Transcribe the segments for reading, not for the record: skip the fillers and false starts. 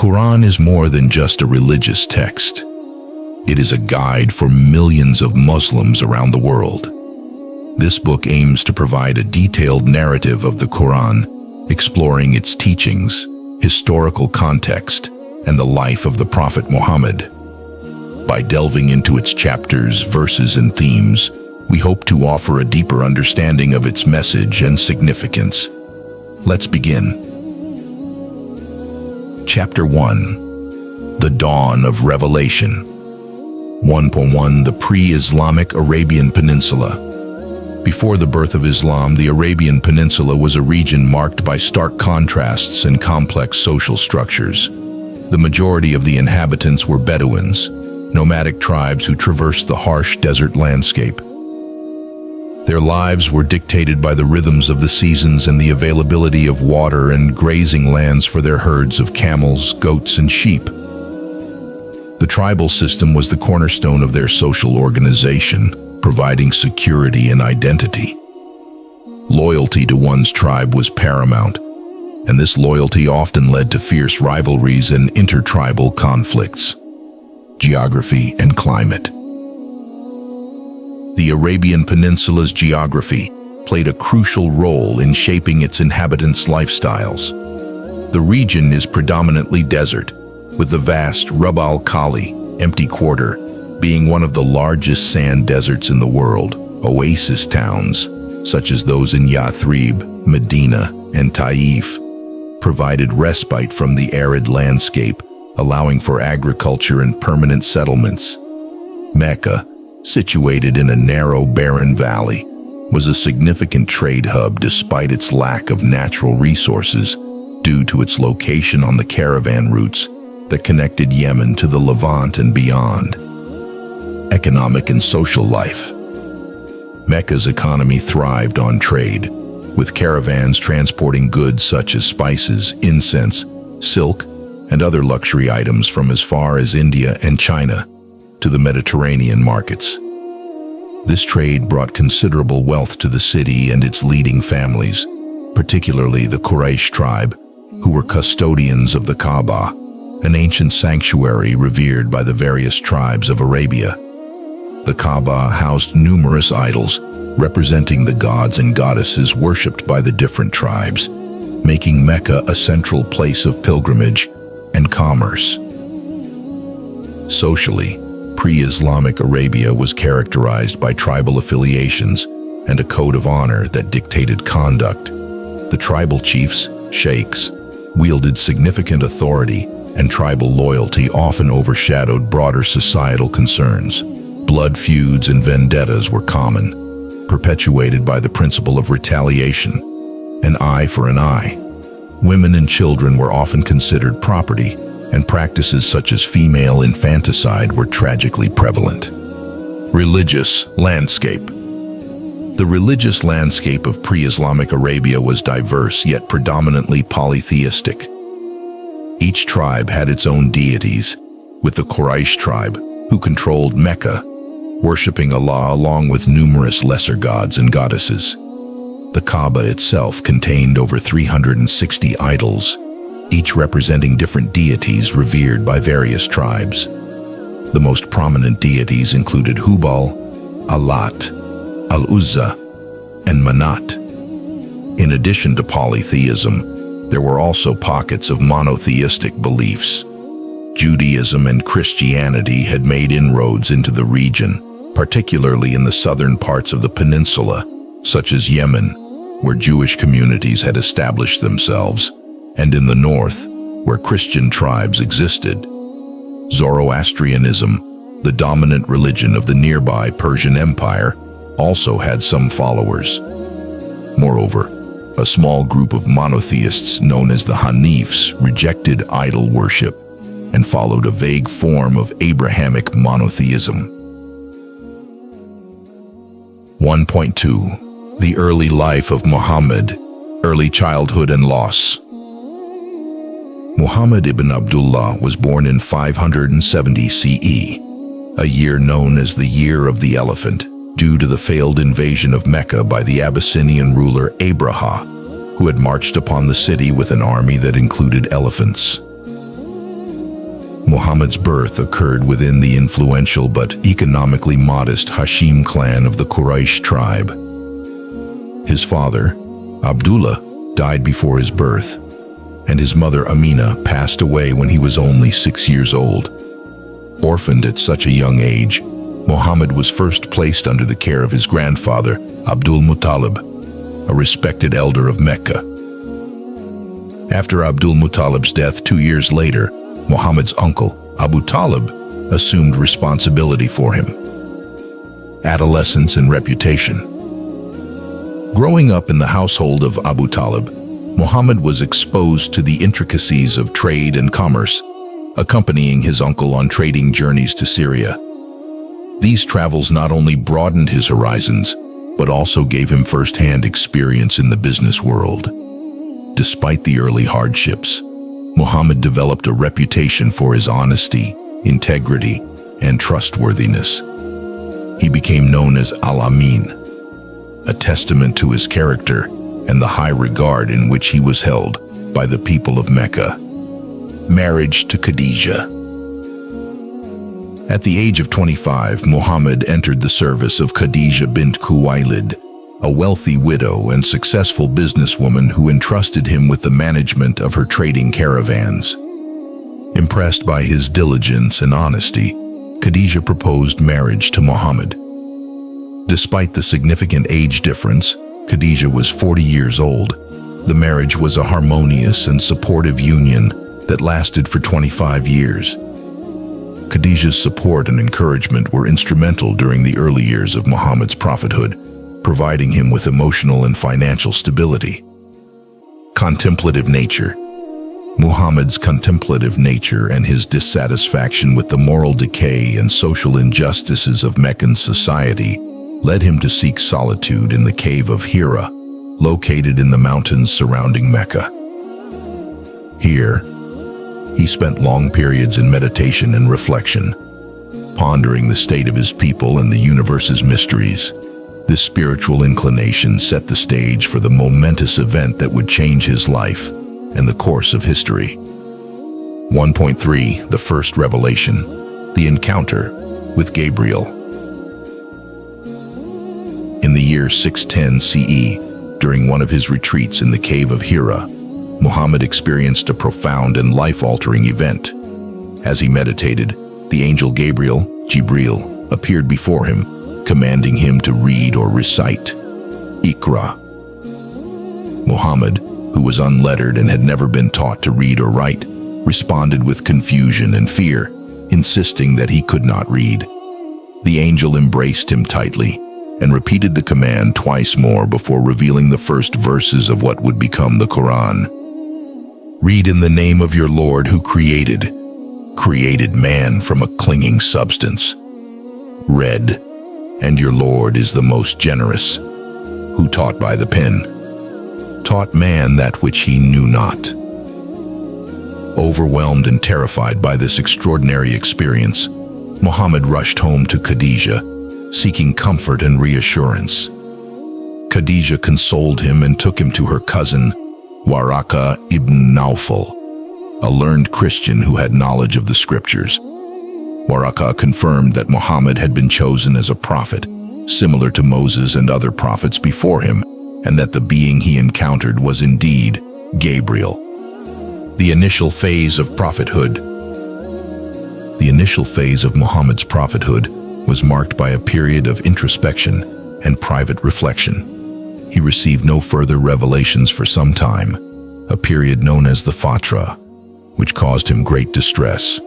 Quran is more than just a religious text. It is a guide for millions of Muslims around the world. This book aims to provide a detailed narrative of the Quran, exploring its teachings, historical context, and the life of the Prophet Muhammad. By delving into its chapters, verses, and themes, we hope to offer a deeper understanding of its message and significance. Let's begin. Chapter 1. The Dawn of Revelation. 1.1 The Pre-Islamic Arabian Peninsula. Before the birth of Islam, the Arabian Peninsula was a region marked by stark contrasts and complex social structures. The majority of the inhabitants were Bedouins, nomadic tribes who traversed the harsh desert landscape. Their lives were dictated by the rhythms of the seasons and the availability of water and grazing lands for their herds of camels, goats, and sheep. The tribal system was the cornerstone of their social organization, providing security and identity. Loyalty to one's tribe was paramount, and this loyalty often led to fierce rivalries and intertribal conflicts. Geography and climate. The Arabian Peninsula's geography played a crucial role in shaping its inhabitants' lifestyles. The region is predominantly desert, with the vast Rub al-Khali, empty quarter, being one of the largest sand deserts in the world. Oasis towns, such as those in Yathrib, Medina, and Taif, provided respite from the arid landscape, allowing for agriculture and permanent settlements. Mecca, situated in a narrow, barren valley, was a significant trade hub despite its lack of natural resources due to its location on the caravan routes that connected Yemen to the Levant and beyond. Economic and social life. Mecca's economy thrived on trade, with caravans transporting goods such as spices, incense, silk, and other luxury items from as far as India and China to the Mediterranean markets. This trade brought considerable wealth to the city and its leading families, particularly the Quraysh tribe, who were custodians of the Kaaba, an ancient sanctuary revered by the various tribes of Arabia. The Kaaba housed numerous idols, representing the gods and goddesses worshipped by the different tribes, making Mecca a central place of pilgrimage and commerce. Socially, pre-Islamic Arabia was characterized by tribal affiliations and a code of honor that dictated conduct. The tribal chiefs, sheikhs, wielded significant authority, and tribal loyalty often overshadowed broader societal concerns. Blood feuds and vendettas were common, perpetuated by the principle of retaliation, an eye for an eye. Women and children were often considered property, and practices such as female infanticide were tragically prevalent. Religious landscape. The religious landscape of pre-Islamic Arabia was diverse yet predominantly polytheistic. Each tribe had its own deities, with the Quraysh tribe, who controlled Mecca, worshipping Allah along with numerous lesser gods and goddesses. The Kaaba itself contained over 360 idols, each representing different deities revered by various tribes. The most prominent deities included Hubal, Alat, Al-Uzza, and Manat. In addition to polytheism, there were also pockets of monotheistic beliefs. Judaism and Christianity had made inroads into the region, particularly in the southern parts of the peninsula, such as Yemen, where Jewish communities had established themselves, and in the north, where Christian tribes existed. Zoroastrianism, the dominant religion of the nearby Persian Empire, also had some followers. Moreover, a small group of monotheists known as the Hanifs rejected idol worship and followed a vague form of Abrahamic monotheism. 1.2 The Early Life of Muhammad, Early Childhood and Loss. Muhammad ibn Abdullah was born in 570 CE, a year known as the Year of the Elephant, due to the failed invasion of Mecca by the Abyssinian ruler Abraha, who had marched upon the city with an army that included elephants. Muhammad's birth occurred within the influential but economically modest Hashim clan of the Quraysh tribe. His father, Abdullah, died before his birth, and his mother Amina passed away when he was only 6 years old. Orphaned at such a young age, Muhammad was first placed under the care of his grandfather, Abdul Muttalib, a respected elder of Mecca. After Abdul Muttalib's death 2 years later, Muhammad's uncle, Abu Talib, assumed responsibility for him. Adolescence and reputation. Growing up in the household of Abu Talib, Muhammad was exposed to the intricacies of trade and commerce, accompanying his uncle on trading journeys to Syria. These travels not only broadened his horizons, but also gave him first-hand experience in the business world. Despite the early hardships, Muhammad developed a reputation for his honesty, integrity, and trustworthiness. He became known as Al-Amin, a testament to his character and the high regard in which he was held by the people of Mecca. Marriage to Khadija. At the age of 25, Muhammad entered the service of Khadija bint Khuwaylid, a wealthy widow and successful businesswoman who entrusted him with the management of her trading caravans. Impressed by his diligence and honesty, Khadija proposed marriage to Muhammad. Despite the significant age difference, Khadija was 40 years old. The marriage was a harmonious and supportive union that lasted for 25 years. Khadija's support and encouragement were instrumental during the early years of Muhammad's prophethood, providing him with emotional and financial stability. Contemplative nature. Muhammad's contemplative nature and his dissatisfaction with the moral decay and social injustices of Meccan society led him to seek solitude in the cave of Hira, located in the mountains surrounding Mecca. Here, he spent long periods in meditation and reflection, pondering the state of his people and the universe's mysteries. This spiritual inclination set the stage for the momentous event that would change his life and the course of history. 1.3 The First Revelation, the encounter with Gabriel. In the year 610 CE, during one of his retreats in the cave of Hira, Muhammad experienced a profound and life-altering event. As he meditated, the angel Gabriel, Jibreel, appeared before him, commanding him to read or recite, Iqra. Muhammad, who was unlettered and had never been taught to read or write, responded with confusion and fear, insisting that he could not read. The angel embraced him tightly and repeated the command twice more before revealing the first verses of what would become the Quran. Read in the name of your Lord who created man from a clinging substance. Read, and your Lord is the most generous, who taught by the pen, taught man that which he knew not. Overwhelmed and terrified by this extraordinary experience, Muhammad rushed home to Khadija, seeking comfort and reassurance. Khadija consoled him and took him to her cousin, Waraka ibn Nawfal, a learned Christian who had knowledge of the scriptures. Waraka confirmed that Muhammad had been chosen as a prophet, similar to Moses and other prophets before him, and that the being he encountered was indeed Gabriel. The initial phase of prophethood. The initial phase of Muhammad's prophethood was marked by a period of introspection and private reflection. He received no further revelations for some time, a period known as the Fatra, which caused him great distress.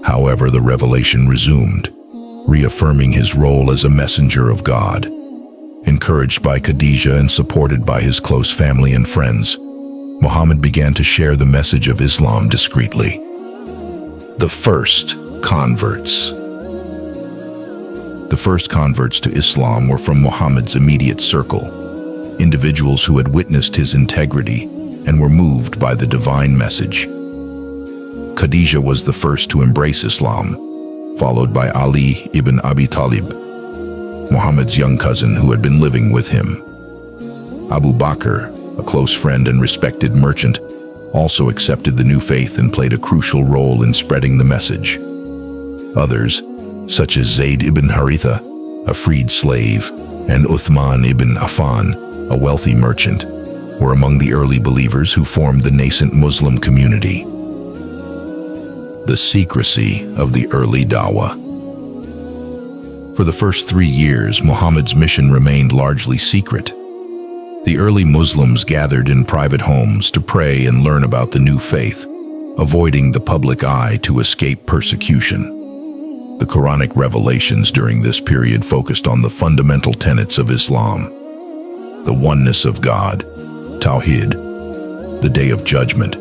However, the revelation resumed, reaffirming his role as a messenger of God. Encouraged by Khadija and supported by his close family and friends, Muhammad began to share the message of Islam discreetly. The first converts. The first converts to Islam were from Muhammad's immediate circle, individuals who had witnessed his integrity and were moved by the divine message. Khadija was the first to embrace Islam, followed by Ali ibn Abi Talib, Muhammad's young cousin who had been living with him. Abu Bakr, a close friend and respected merchant, also accepted the new faith and played a crucial role in spreading the message. Others, such as Zayd ibn Haritha, a freed slave, and Uthman ibn Affan, a wealthy merchant, were among the early believers who formed the nascent Muslim community. The secrecy of the early Dawah. For the first 3 years, Muhammad's mission remained largely secret. The early Muslims gathered in private homes to pray and learn about the new faith, avoiding the public eye to escape persecution. The Quranic revelations during this period focused on the fundamental tenets of Islam: the oneness of God, Tawhid, the Day of Judgment,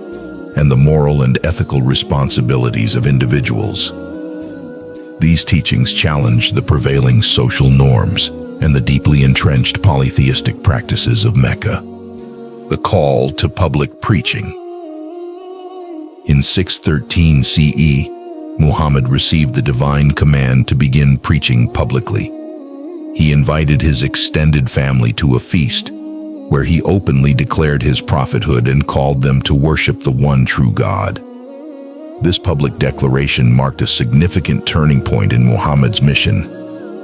and the moral and ethical responsibilities of individuals. These teachings challenged the prevailing social norms and the deeply entrenched polytheistic practices of Mecca. The call to public preaching. In 613 CE, Muhammad received the divine command to begin preaching publicly. He invited his extended family to a feast, where he openly declared his prophethood and called them to worship the one true God. This public declaration marked a significant turning point in Muhammad's mission,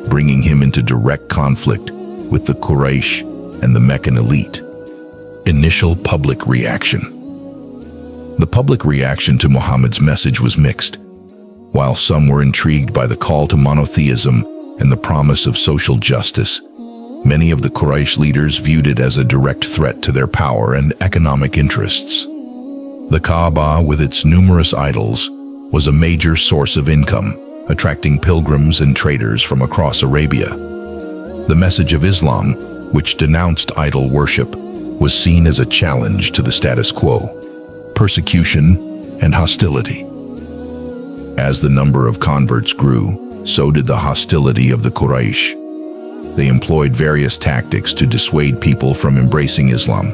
bringing him into direct conflict with the Quraysh and the Meccan elite. Initial public reaction. The public reaction to Muhammad's message was mixed. While some were intrigued by the call to monotheism and the promise of social justice, many of the Quraysh leaders viewed it as a direct threat to their power and economic interests. The Kaaba, with its numerous idols, was a major source of income, attracting pilgrims and traders from across Arabia. The message of Islam, which denounced idol worship, was seen as a challenge to the status quo, persecution, and hostility. As the number of converts grew, so did the hostility of the Quraysh. They employed various tactics to dissuade people from embracing Islam.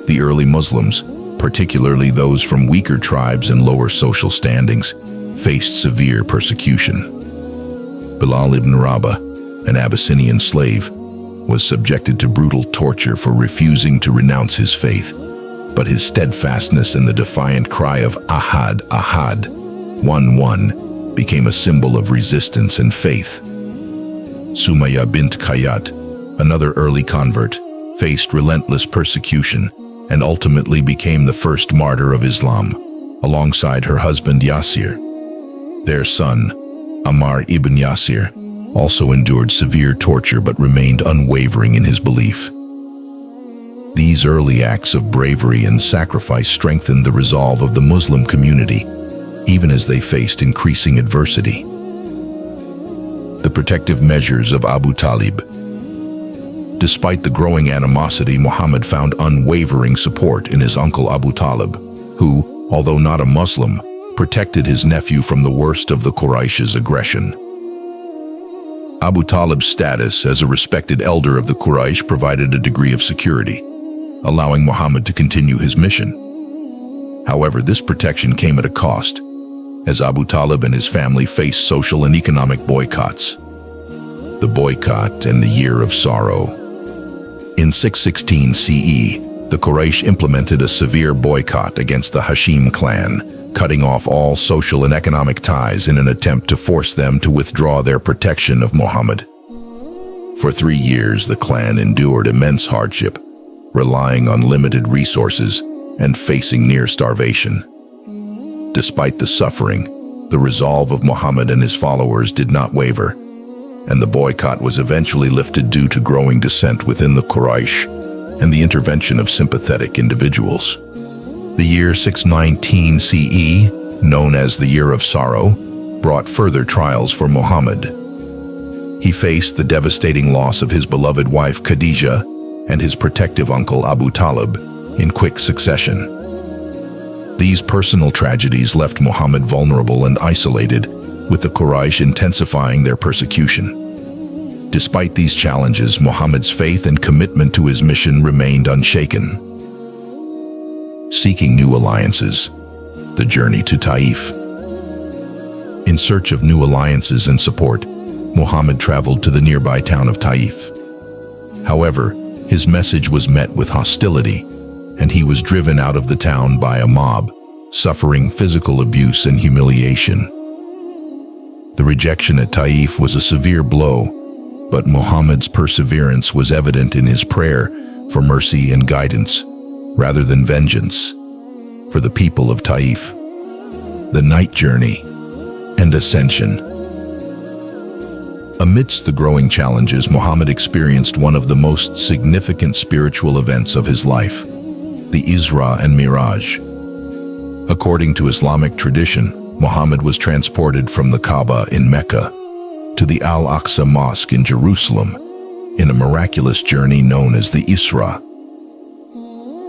The early Muslims, particularly those from weaker tribes and lower social standings, faced severe persecution. Bilal ibn Rabah, an Abyssinian slave, was subjected to brutal torture for refusing to renounce his faith, but his steadfastness and the defiant cry of Ahad, Ahad, 1-1, became a symbol of resistance and faith. Sumayya bint Khayyat, another early convert, faced relentless persecution and ultimately became the first martyr of Islam, alongside her husband Yasir. Their son, Ammar ibn Yasir, also endured severe torture but remained unwavering in his belief. These early acts of bravery and sacrifice strengthened the resolve of the Muslim community, even as they faced increasing adversity. The protective measures of Abu Talib. Despite the growing animosity, Muhammad found unwavering support in his uncle Abu Talib, who, although not a Muslim, protected his nephew from the worst of the Quraysh's aggression. Abu Talib's status as a respected elder of the Quraysh provided a degree of security, allowing Muhammad to continue his mission. However, this protection came at a cost, as Abu Talib and his family faced social and economic boycotts. The boycott and the Year of Sorrow. In 616 CE, the Quraysh implemented a severe boycott against the Hashim clan, cutting off all social and economic ties in an attempt to force them to withdraw their protection of Muhammad. For 3 years, the clan endured immense hardship, relying on limited resources and facing near starvation. Despite the suffering, the resolve of Muhammad and his followers did not waver, and the boycott was eventually lifted due to growing dissent within the Quraysh and the intervention of sympathetic individuals. The year 619 CE, known as the Year of Sorrow, brought further trials for Muhammad. He faced the devastating loss of his beloved wife Khadijah and his protective uncle Abu Talib in quick succession. These personal tragedies left Muhammad vulnerable and isolated, with the Quraysh intensifying their persecution. Despite these challenges, Muhammad's faith and commitment to his mission remained unshaken. Seeking new alliances. The journey to Taif. In search of new alliances and support, Muhammad traveled to the nearby town of Taif. However, his message was met with hostility, and he was driven out of the town by a mob, suffering physical abuse and humiliation. The rejection at Taif was a severe blow, but Muhammad's perseverance was evident in his prayer for mercy and guidance, rather than vengeance. For the people of Taif, the night journey and ascension. Amidst the growing challenges, Muhammad experienced one of the most significant spiritual events of his life, the Isra and Miraj. According to Islamic tradition, Muhammad was transported from the Kaaba in Mecca to the Al-Aqsa Mosque in Jerusalem in a miraculous journey known as the Isra.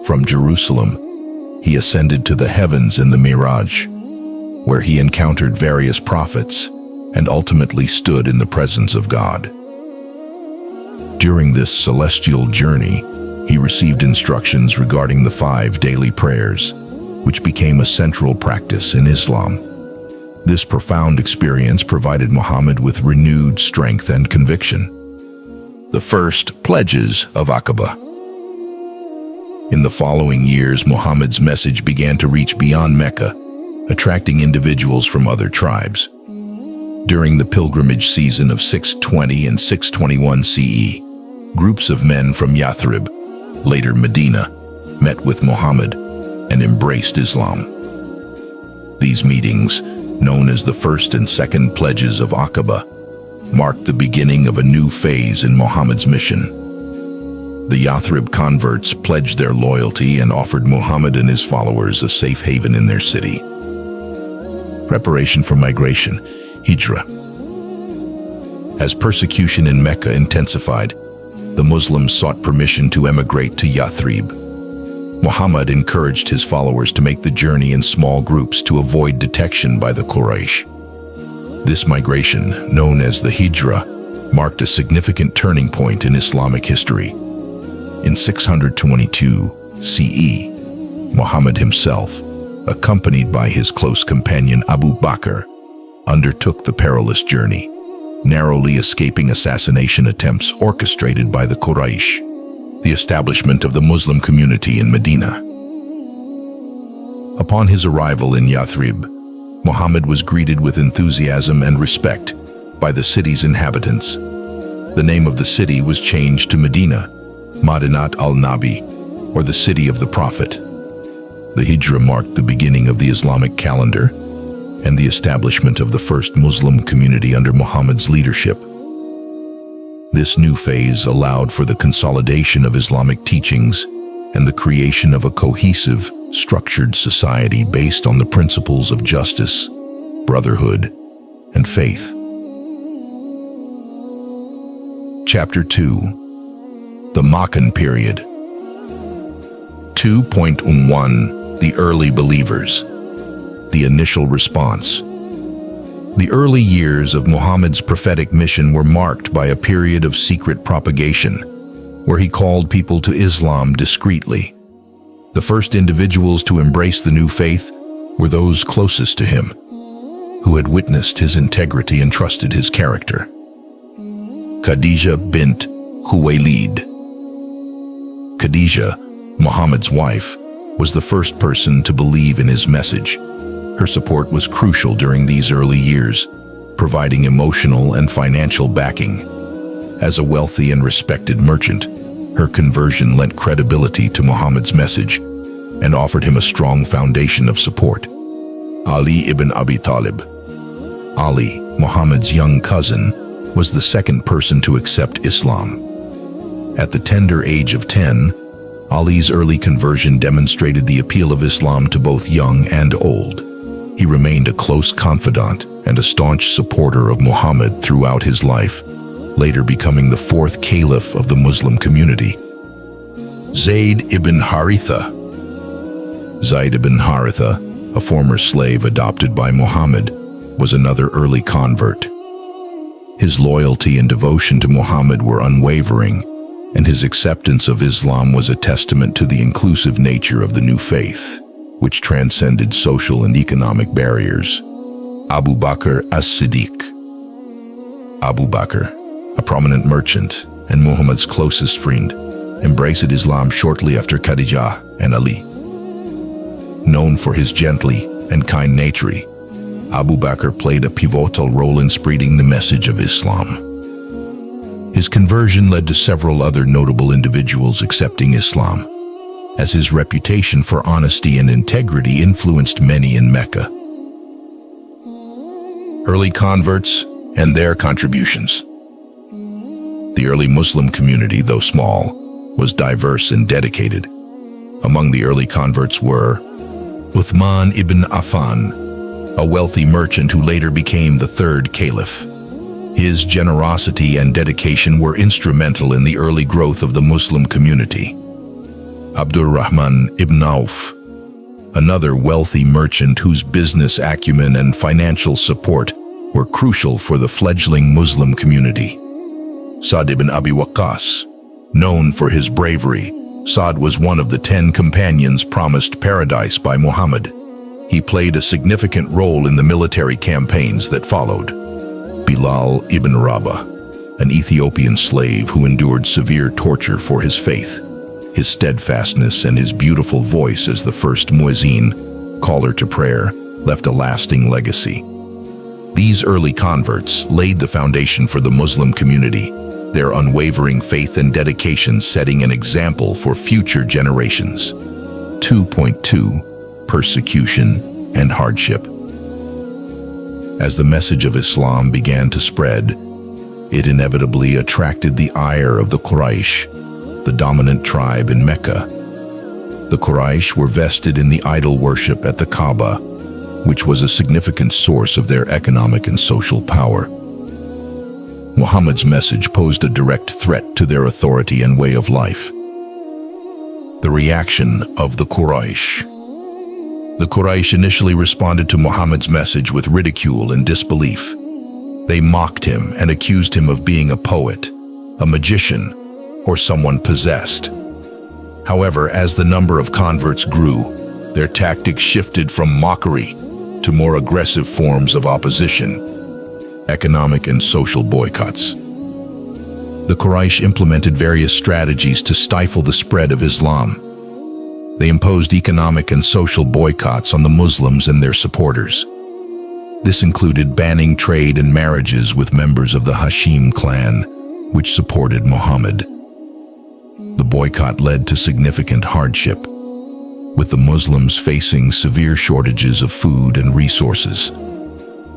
From Jerusalem, he ascended to the heavens in the Miraj, where he encountered various prophets and ultimately stood in the presence of God. During this celestial journey, he received instructions regarding the 5 daily prayers, which became a central practice in Islam. This profound experience provided Muhammad with renewed strength and conviction. The first pledges of Aqaba. In the following years, Muhammad's message began to reach beyond Mecca, attracting individuals from other tribes. During the pilgrimage season of 620 and 621 CE, groups of men from Yathrib, later Medina, met with Muhammad and embraced Islam. These meetings, known as the first and second pledges of Aqaba, marked the beginning of a new phase in Muhammad's mission. The Yathrib converts pledged their loyalty and offered Muhammad and his followers a safe haven in their city. Preparation for migration, Hijra. As persecution in Mecca intensified, the Muslims sought permission to emigrate to Yathrib. Muhammad encouraged his followers to make the journey in small groups to avoid detection by the Quraysh. This migration, known as the Hijra, marked a significant turning point in Islamic history. In 622 CE, Muhammad himself, accompanied by his close companion Abu Bakr, undertook the perilous journey, narrowly escaping assassination attempts orchestrated by the Quraysh. The establishment of the Muslim community in Medina. Upon his arrival in Yathrib, Muhammad was greeted with enthusiasm and respect by the city's inhabitants. The name of the city was changed to Medina, Madinat al-Nabi, or the city of the Prophet. The Hijra marked the beginning of the Islamic calendar and the establishment of the first Muslim community under Muhammad's leadership. This new phase allowed for the consolidation of Islamic teachings and the creation of a cohesive, structured society based on the principles of justice, brotherhood, and faith. Chapter 2. The Makkan Period. 2.1 The Early Believers. The Initial Response. The early years of Muhammad's prophetic mission were marked by a period of secret propagation, where he called people to Islam discreetly. The first individuals to embrace the new faith were those closest to him, who had witnessed his integrity and trusted his character. Khadija bint Khuwaylid. Khadija, Muhammad's wife, was the first person to believe in his message. Her support was crucial during these early years, providing emotional and financial backing. As a wealthy and respected merchant, her conversion lent credibility to Muhammad's message and offered him a strong foundation of support. Ali ibn Abi Talib. Ali, Muhammad's young cousin, was the second person to accept Islam. At the tender age of 10, Ali's early conversion demonstrated the appeal of Islam to both young and old. He remained a close confidant and a staunch supporter of Muhammad throughout his life, later becoming the 4th caliph of the Muslim community. Zayd ibn Haritha. Zayd ibn Haritha, a former slave adopted by Muhammad, was another early convert. His loyalty and devotion to Muhammad were unwavering, and his acceptance of Islam was a testament to the inclusive nature of the new faith, which transcended social and economic barriers. Abu Bakr as-Siddiq. Abu Bakr, a prominent merchant and Muhammad's closest friend, embraced Islam shortly after Khadija and Ali. Known for his gently and kind nature, Abu Bakr played a pivotal role in spreading the message of Islam. His conversion led to several other notable individuals accepting Islam, as his reputation for honesty and integrity influenced many in Mecca. Early converts and their contributions. The early Muslim community, though small, was diverse and dedicated. Among the early converts were Uthman ibn Affan, a wealthy merchant who later became the third caliph. His generosity and dedication were instrumental in the early growth of the Muslim community. Abdurrahman ibn Auf, another wealthy merchant whose business acumen and financial support were crucial for the fledgling Muslim community. Sa'd ibn Abi Waqqas, known for his bravery, Sa'd was one of the 10 companions promised paradise by Muhammad. He played a significant role in the military campaigns that followed. Bilal ibn Rabah, an Ethiopian slave who endured severe torture for his faith. His steadfastness and his beautiful voice as the first muezzin, caller to prayer, left a lasting legacy. These early converts laid the foundation for the Muslim community, their unwavering faith and dedication setting an example for future generations. 2.2 Persecution and hardship. As the message of Islam began to spread, it inevitably attracted the ire of the Quraysh, the dominant tribe in Mecca. The Quraysh were vested in the idol worship at the Kaaba, which was a significant source of their economic and social power. Muhammad's message posed a direct threat to their authority and way of life. The reaction of the Quraysh. The Quraysh initially responded to Muhammad's message with ridicule and disbelief. They mocked him and accused him of being a poet, a magician, or someone possessed. However, as the number of converts grew, their tactics shifted from mockery to more aggressive forms of opposition, economic and social boycotts. The Quraysh implemented various strategies to stifle the spread of Islam. They imposed economic and social boycotts on the Muslims and their supporters. This included banning trade and marriages with members of the Hashim clan, which supported Muhammad. The boycott led to significant hardship, with the Muslims facing severe shortages of food and resources,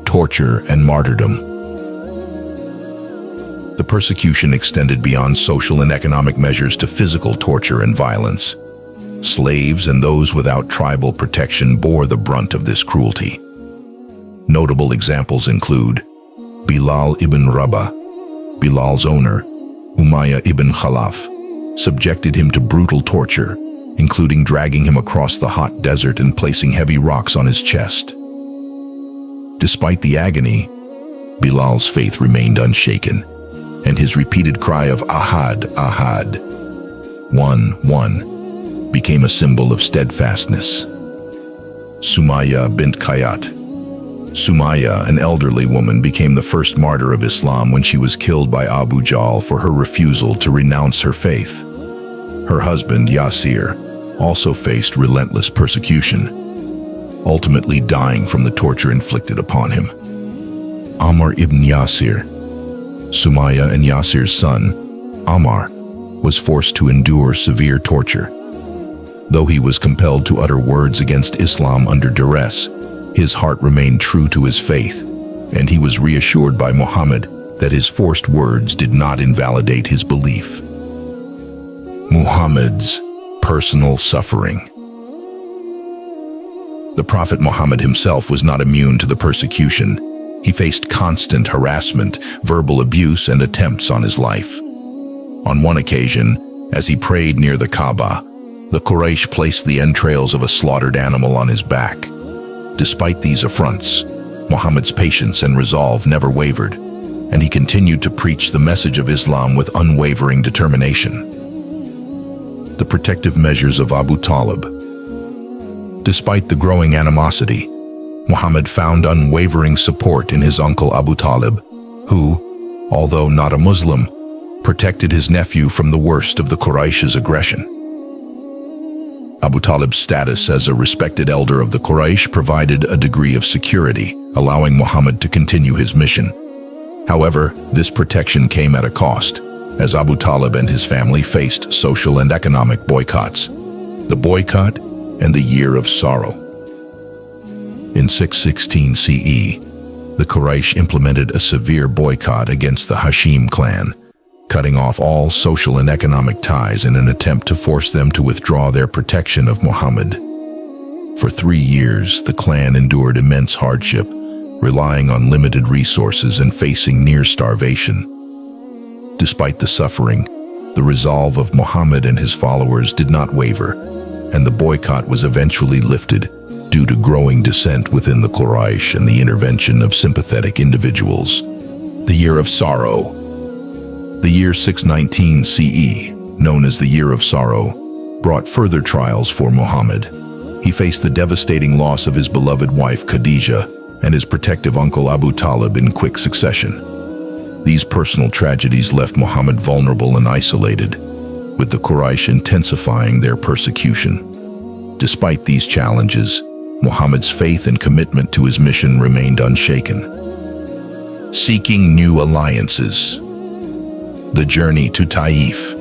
torture and martyrdom. The persecution extended beyond social and economic measures to physical torture and violence. Slaves and those without tribal protection bore the brunt of this cruelty. Notable examples include Bilal ibn Rabah, Bilal's owner, Umayyah ibn Khalaf, subjected him to brutal torture, including dragging him across the hot desert and placing heavy rocks on his chest. Despite the agony, Bilal's faith remained unshaken, and his repeated cry of Ahad, Ahad, one, became a symbol of steadfastness. Sumayya bint Kayat. Sumayya, an elderly woman, became the first martyr of Islam when she was killed by Abu Jahl for her refusal to renounce her faith. Her husband, Yasir, also faced relentless persecution, ultimately dying from the torture inflicted upon him. Ammar ibn Yasir. Sumayya and Yasir's son, Ammar, was forced to endure severe torture. Though he was compelled to utter words against Islam under duress, his heart remained true to his faith, and he was reassured by Muhammad that his forced words did not invalidate his belief. Muhammad's personal suffering. The Prophet Muhammad himself was not immune to the persecution. He faced constant harassment, verbal abuse, and attempts on his life. On one occasion, as he prayed near the Kaaba, the Quraysh placed the entrails of a slaughtered animal on his back. Despite these affronts, Muhammad's patience and resolve never wavered, and he continued to preach the message of Islam with unwavering determination. The protective measures of Abu Talib. Despite the growing animosity, Muhammad found unwavering support in his uncle Abu Talib, who, although not a Muslim, protected his nephew from the worst of the Quraysh's aggression. Abu Talib's status as a respected elder of the Quraysh provided a degree of security, allowing Muhammad to continue his mission. However, this protection came at a cost, as Abu Talib and his family faced social and economic boycotts. The boycott and the Year of Sorrow. In 616 CE, the Quraysh implemented a severe boycott against the Hashim clan, cutting off all social and economic ties in an attempt to force them to withdraw their protection of Muhammad. For 3 years, the clan endured immense hardship, relying on limited resources and facing near starvation. Despite the suffering, the resolve of Muhammad and his followers did not waver, and the boycott was eventually lifted due to growing dissent within the Quraysh and the intervention of sympathetic individuals. The Year of Sorrow. The year 619 CE, known as the Year of Sorrow, brought further trials for Muhammad. He faced the devastating loss of his beloved wife Khadija and his protective uncle Abu Talib in quick succession. These personal tragedies left Muhammad vulnerable and isolated, with the Quraysh intensifying their persecution. Despite these challenges, Muhammad's faith and commitment to his mission remained unshaken. Seeking new alliances. The journey to Taif.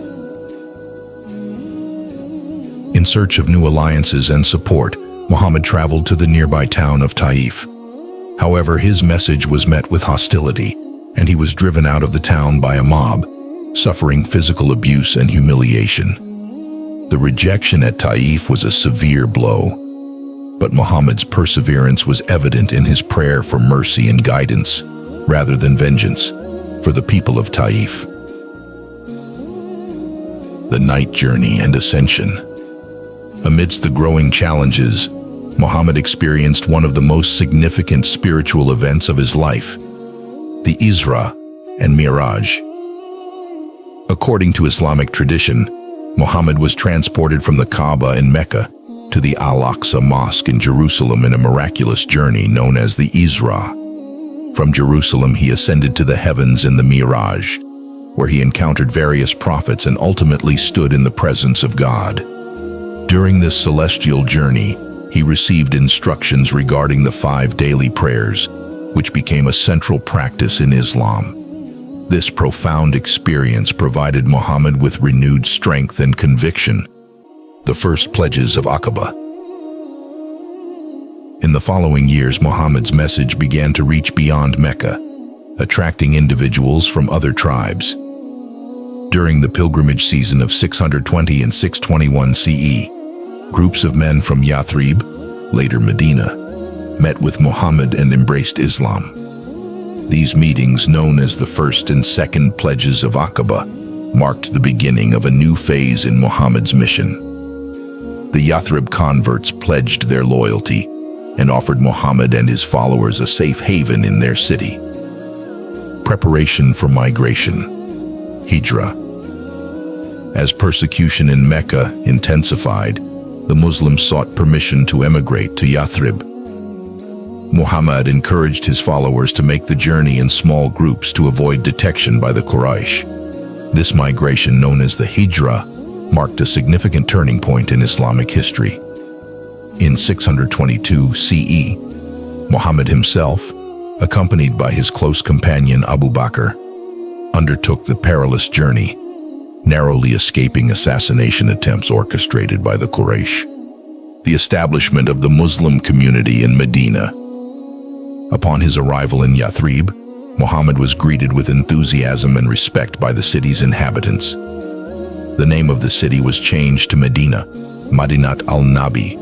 In search of new alliances and support, Muhammad traveled to the nearby town of Taif. However, his message was met with hostility, and he was driven out of the town by a mob, suffering physical abuse and humiliation. The rejection at Taif was a severe blow, but Muhammad's perseverance was evident in his prayer for mercy and guidance, rather than vengeance, for the people of Taif. The night journey and ascension. Amidst the growing challenges, Muhammad experienced one of the most significant spiritual events of his life, the Isra and Miraj. According to Islamic tradition, Muhammad was transported from the Kaaba in Mecca to the Al-Aqsa Mosque in Jerusalem in a miraculous journey known as the Isra. From Jerusalem, he ascended to the heavens in the Miraj, where he encountered various prophets and ultimately stood in the presence of God. During this celestial journey, he received instructions regarding the 5 daily prayers, which became a central practice in Islam. This profound experience provided Muhammad with renewed strength and conviction. The first pledges of Aqaba. In the following years, Muhammad's message began to reach beyond Mecca, attracting individuals from other tribes. During the pilgrimage season of 620 and 621 CE, groups of men from Yathrib, later Medina, met with Muhammad and embraced Islam. These meetings, known as the first and second pledges of Aqaba, marked the beginning of a new phase in Muhammad's mission. The Yathrib converts pledged their loyalty and offered Muhammad and his followers a safe haven in their city. Preparation for migration. Hijra. As persecution in Mecca intensified, the Muslims sought permission to emigrate to Yathrib. Muhammad encouraged his followers to make the journey in small groups to avoid detection by the Quraysh. This migration, known as the Hijra, marked a significant turning point in Islamic history. In 622 CE, Muhammad himself, accompanied by his close companion Abu Bakr, undertook the perilous journey, narrowly escaping assassination attempts orchestrated by the Quraysh. The establishment of the Muslim community in Medina. Upon his arrival in Yathrib, Muhammad was greeted with enthusiasm and respect by the city's inhabitants. The name of the city was changed to Medina, Madinat al-Nabi,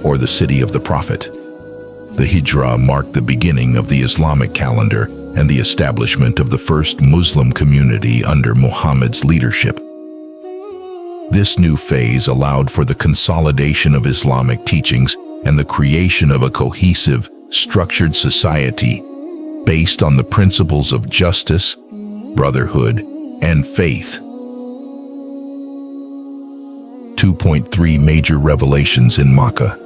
or the city of the Prophet. The Hijra marked the beginning of the Islamic calendar and the establishment of the first Muslim community under Muhammad's leadership. This new phase allowed for the consolidation of Islamic teachings and the creation of a cohesive, structured society based on the principles of justice, brotherhood, and faith. 2.3 Major revelations in Makkah.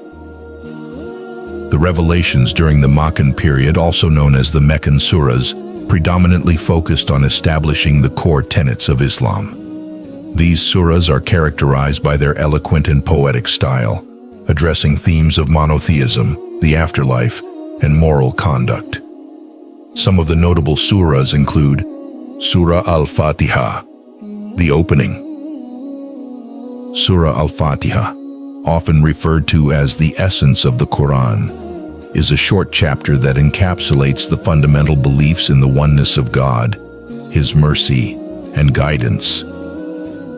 The revelations during the Meccan period, also known as the Meccan Surahs, predominantly focused on establishing the core tenets of Islam. These surahs are characterized by their eloquent and poetic style, addressing themes of monotheism, the afterlife, and moral conduct. Some of the notable surahs include Surah Al-Fatiha, the opening. Surah Al-Fatiha, often referred to as the essence of the Quran, is a short chapter that encapsulates the fundamental beliefs in the oneness of God, His mercy, and guidance.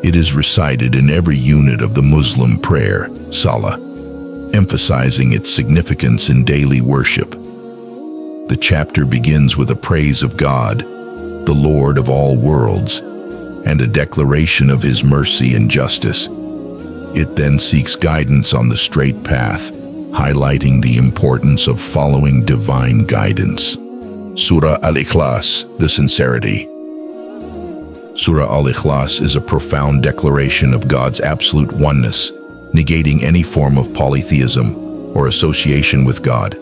It is recited in every unit of the Muslim prayer, Salah, emphasizing its significance in daily worship. The chapter begins with a praise of God, the Lord of all worlds, and a declaration of His mercy and justice. It then seeks guidance on the straight path, highlighting the importance of following divine guidance. Surah Al-Ikhlas, the sincerity. Surah Al-Ikhlas is a profound declaration of God's absolute oneness, negating any form of polytheism or association with God.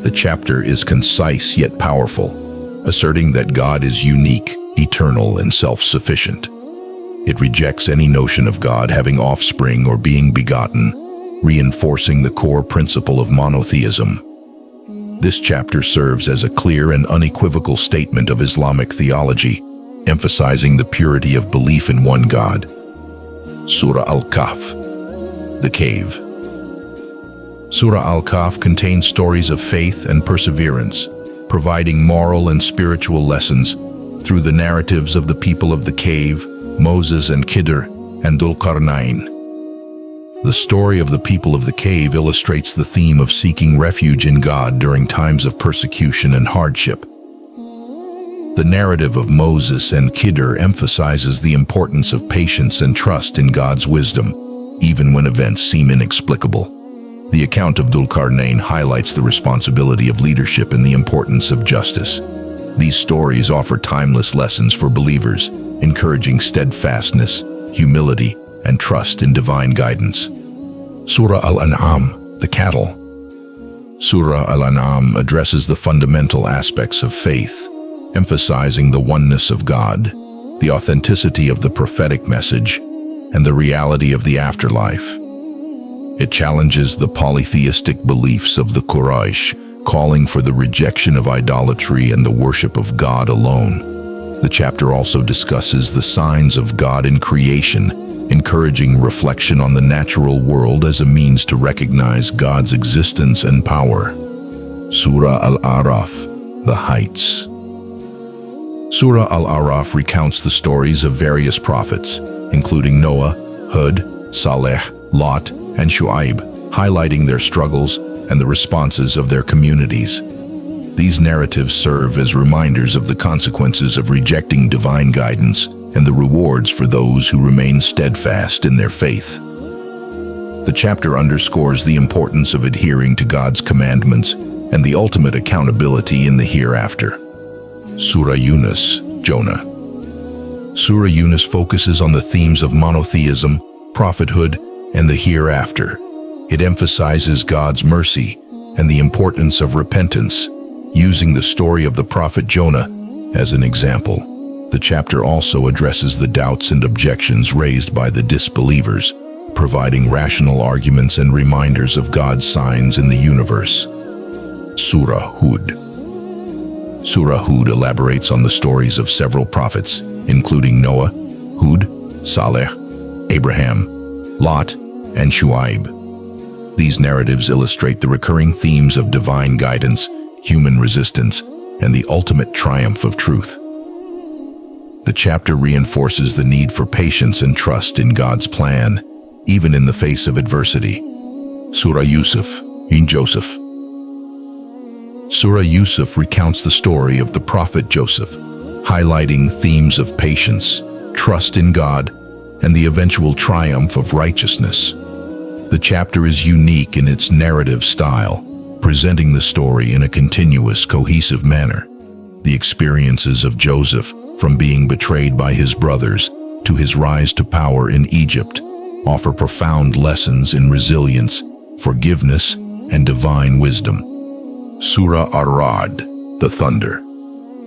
The chapter is concise yet powerful, asserting that God is unique, eternal, and self-sufficient. It rejects any notion of God having offspring or being begotten, reinforcing the core principle of monotheism. This chapter serves as a clear and unequivocal statement of Islamic theology, emphasizing the purity of belief in one God. Surah Al-Kahf, the cave. Surah Al-Kahf contains stories of faith and perseverance, providing moral and spiritual lessons through the narratives of the people of the cave, Moses and Khidr, and Dhul-Qarnayn. The story of the people of the cave illustrates the theme of seeking refuge in God during times of persecution and hardship. The narrative of Moses and Khidr emphasizes the importance of patience and trust in God's wisdom, even when events seem inexplicable. The account of Dhul-Qarnayn highlights the responsibility of leadership and the importance of justice. These stories offer timeless lessons for believers, encouraging steadfastness, humility, and trust in divine guidance. Surah Al-An'am, the cattle. Surah Al-An'am addresses the fundamental aspects of faith, emphasizing the oneness of God, the authenticity of the prophetic message, and the reality of the afterlife. It challenges the polytheistic beliefs of the Quraysh, calling for the rejection of idolatry and the worship of God alone. The chapter also discusses the signs of God in creation, encouraging reflection on the natural world as a means to recognize God's existence and power. Surah Al-A'raf, the heights. Surah Al-A'raf recounts the stories of various prophets, including Noah, Hud, Saleh, Lot, and Shu'aib, highlighting their struggles and the responses of their communities. These narratives serve as reminders of the consequences of rejecting divine guidance and the rewards for those who remain steadfast in their faith. The chapter underscores the importance of adhering to God's commandments and the ultimate accountability in the hereafter. Surah Yunus, Jonah. Surah Yunus focuses on the themes of monotheism, prophethood, and the hereafter. It emphasizes God's mercy and the importance of repentance, using the story of the prophet Jonah as an example. The chapter also addresses the doubts and objections raised by the disbelievers, providing rational arguments and reminders of God's signs in the universe. Surah Hud. Surah Hud elaborates on the stories of several prophets, including Noah, Hud, Saleh, Abraham, Lot, and Shu'aib. These narratives illustrate the recurring themes of divine guidance, human resistance, and the ultimate triumph of truth. The chapter reinforces the need for patience and trust in God's plan, even in the face of adversity. Surah Yusuf, in Joseph. Surah Yusuf recounts the story of the prophet Joseph, highlighting themes of patience, trust in God, and the eventual triumph of righteousness. The chapter is unique in its narrative style, presenting the story in a continuous, cohesive manner. The experiences of Joseph, from being betrayed by his brothers to his rise to power in Egypt, offer profound lessons in resilience, forgiveness, and divine wisdom. Surah Ar-Ra'd, the thunder.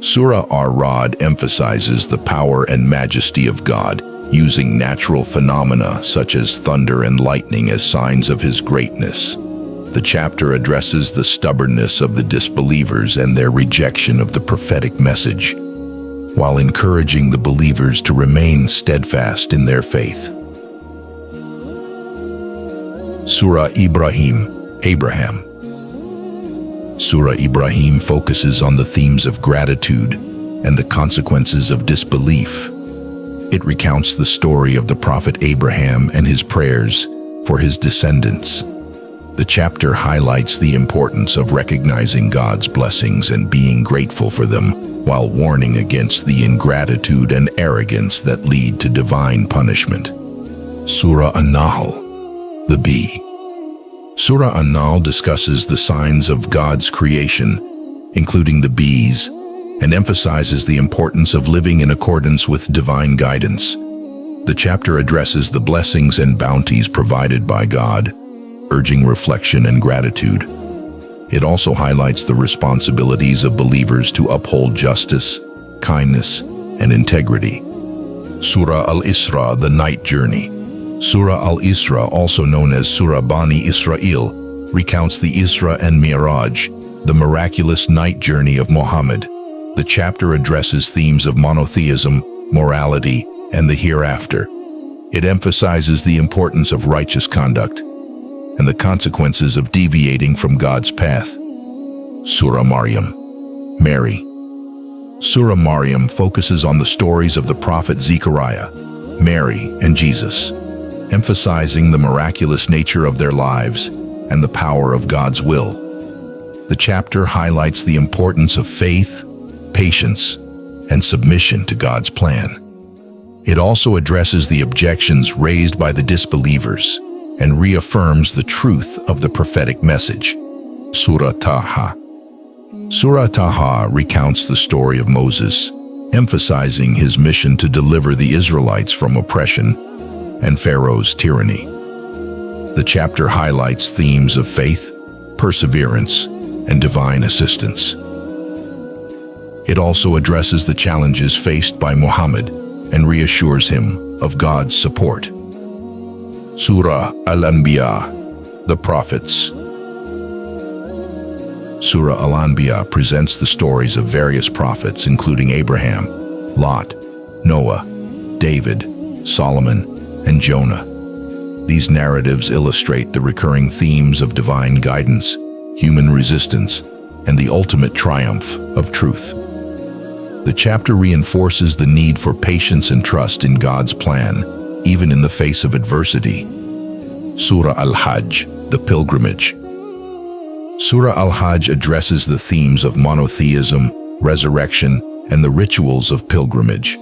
Surah Ar-Ra'd emphasizes the power and majesty of God, using natural phenomena such as thunder and lightning as signs of His greatness. The chapter addresses the stubbornness of the disbelievers and their rejection of the prophetic message, while encouraging the believers to remain steadfast in their faith. Surah Ibrahim, Abraham. Surah Ibrahim focuses on the themes of gratitude and the consequences of disbelief. It recounts the story of the prophet Abraham and his prayers for his descendants. The chapter highlights the importance of recognizing God's blessings and being grateful for them, while warning against the ingratitude and arrogance that lead to divine punishment. Surah An-Nahl, the bee. Surah An-Nahl discusses the signs of God's creation, including the bees, and emphasizes the importance of living in accordance with divine guidance. The chapter addresses the blessings and bounties provided by God, urging reflection and gratitude. It also highlights the responsibilities of believers to uphold justice, kindness, and integrity. Surah Al-Isra, the night journey. Surah Al-Isra, also known as Surah Bani Israel, recounts the Isra and Miraj, the miraculous night journey of Muhammad. The chapter addresses themes of monotheism, morality, and the hereafter. It emphasizes the importance of righteous conduct and the consequences of deviating from God's path. Surah Maryam, Mary. Surah Maryam focuses on the stories of the prophet Zechariah, Mary, and Jesus, emphasizing the miraculous nature of their lives and the power of God's will. The chapter highlights the importance of faith, patience, and submission to God's plan. It also addresses the objections raised by the disbelievers and reaffirms the truth of the prophetic message. Surah Taha. Surah Taha recounts the story of Moses, emphasizing his mission to deliver the Israelites from oppression and Pharaoh's tyranny. The chapter highlights themes of faith, perseverance, and divine assistance. It also addresses the challenges faced by Muhammad and reassures him of God's support. Surah Al-Anbiya, the Prophets. Surah Al-Anbiya presents the stories of various prophets, including Abraham, Lot, Noah, David, Solomon, and Jonah. These narratives illustrate the recurring themes of divine guidance, human resistance, and the ultimate triumph of truth. The chapter reinforces the need for patience and trust in God's plan, even in the face of adversity. Surah Al-Hajj, the Pilgrimage. Surah Al-Hajj addresses the themes of monotheism, resurrection, and the rituals of pilgrimage.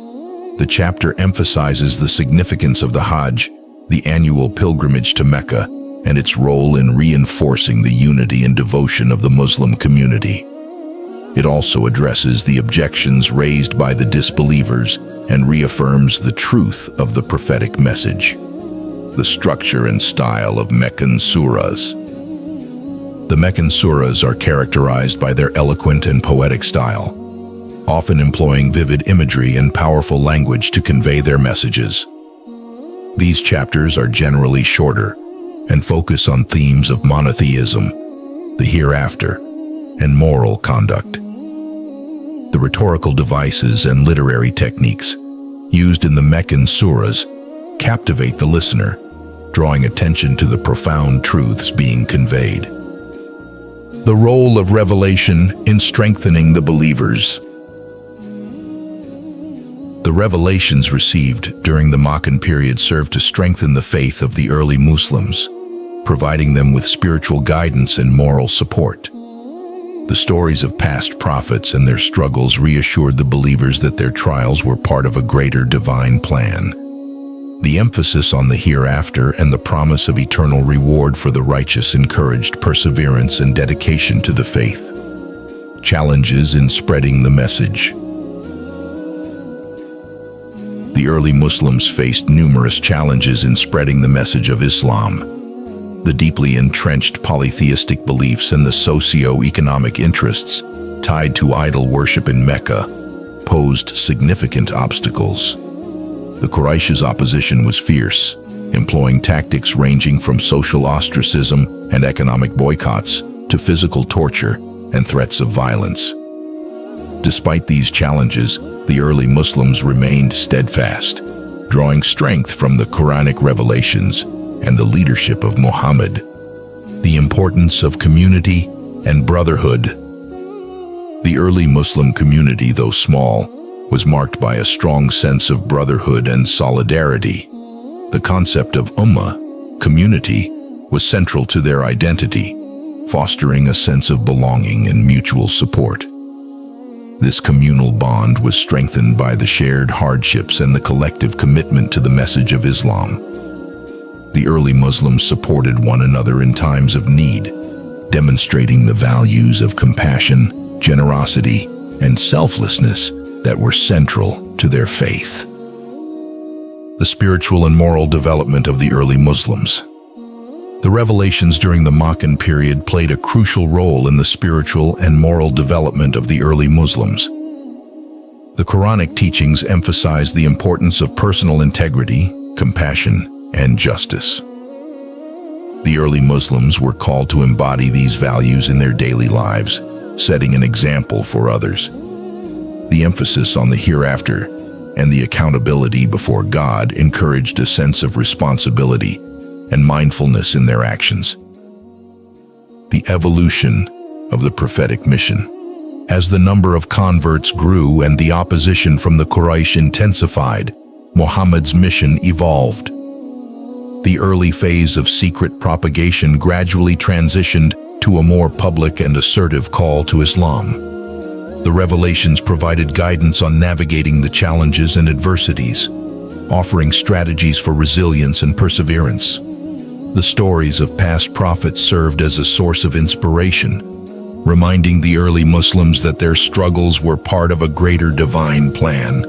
The chapter emphasizes the significance of the Hajj, the annual pilgrimage to Mecca, and its role in reinforcing the unity and devotion of the Muslim community. It also addresses the objections raised by the disbelievers and reaffirms the truth of the prophetic message. The structure and style of Meccan surahs. The Meccan surahs are characterized by their eloquent and poetic style, often employing vivid imagery and powerful language to convey their messages. These chapters are generally shorter and focus on themes of monotheism, the hereafter, and moral conduct. The rhetorical devices and literary techniques used in the Meccan surahs captivate the listener, drawing attention to the profound truths being conveyed. The role of revelation in strengthening the believers. The revelations received during the Meccan period served to strengthen the faith of the early Muslims, providing them with spiritual guidance and moral support. The stories of past prophets and their struggles reassured the believers that their trials were part of a greater divine plan. The emphasis on the hereafter and the promise of eternal reward for the righteous encouraged perseverance and dedication to the faith. Challenges in spreading the message. The early Muslims faced numerous challenges in spreading the message of Islam. The deeply entrenched polytheistic beliefs and the socio-economic interests tied to idol worship in Mecca posed significant obstacles. The Quraysh's opposition was fierce, employing tactics ranging from social ostracism and economic boycotts to physical torture and threats of violence. Despite these challenges, the early Muslims remained steadfast, drawing strength from the Quranic revelations and the leadership of Muhammad. The importance of community and brotherhood. The early Muslim community, though small, was marked by a strong sense of brotherhood and solidarity. The concept of ummah, community, was central to their identity, fostering a sense of belonging and mutual support. This communal bond was strengthened by the shared hardships and the collective commitment to the message of Islam. The early Muslims supported one another in times of need, demonstrating the values of compassion, generosity, and selflessness that were central to their faith. The spiritual and moral development of the early Muslims. The revelations during the Meccan period played a crucial role in the spiritual and moral development of the early Muslims. The Quranic teachings emphasized the importance of personal integrity, compassion, and justice. The early Muslims were called to embody these values in their daily lives, setting an example for others. The emphasis on the hereafter and the accountability before God encouraged a sense of responsibility and mindfulness in their actions. The evolution of the prophetic mission. As the number of converts grew and the opposition from the Quraysh intensified, Muhammad's mission evolved. The early phase of secret propagation gradually transitioned to a more public and assertive call to Islam. The revelations provided guidance on navigating the challenges and adversities, offering strategies for resilience and perseverance. The stories of past prophets served as a source of inspiration, reminding the early Muslims that their struggles were part of a greater divine plan.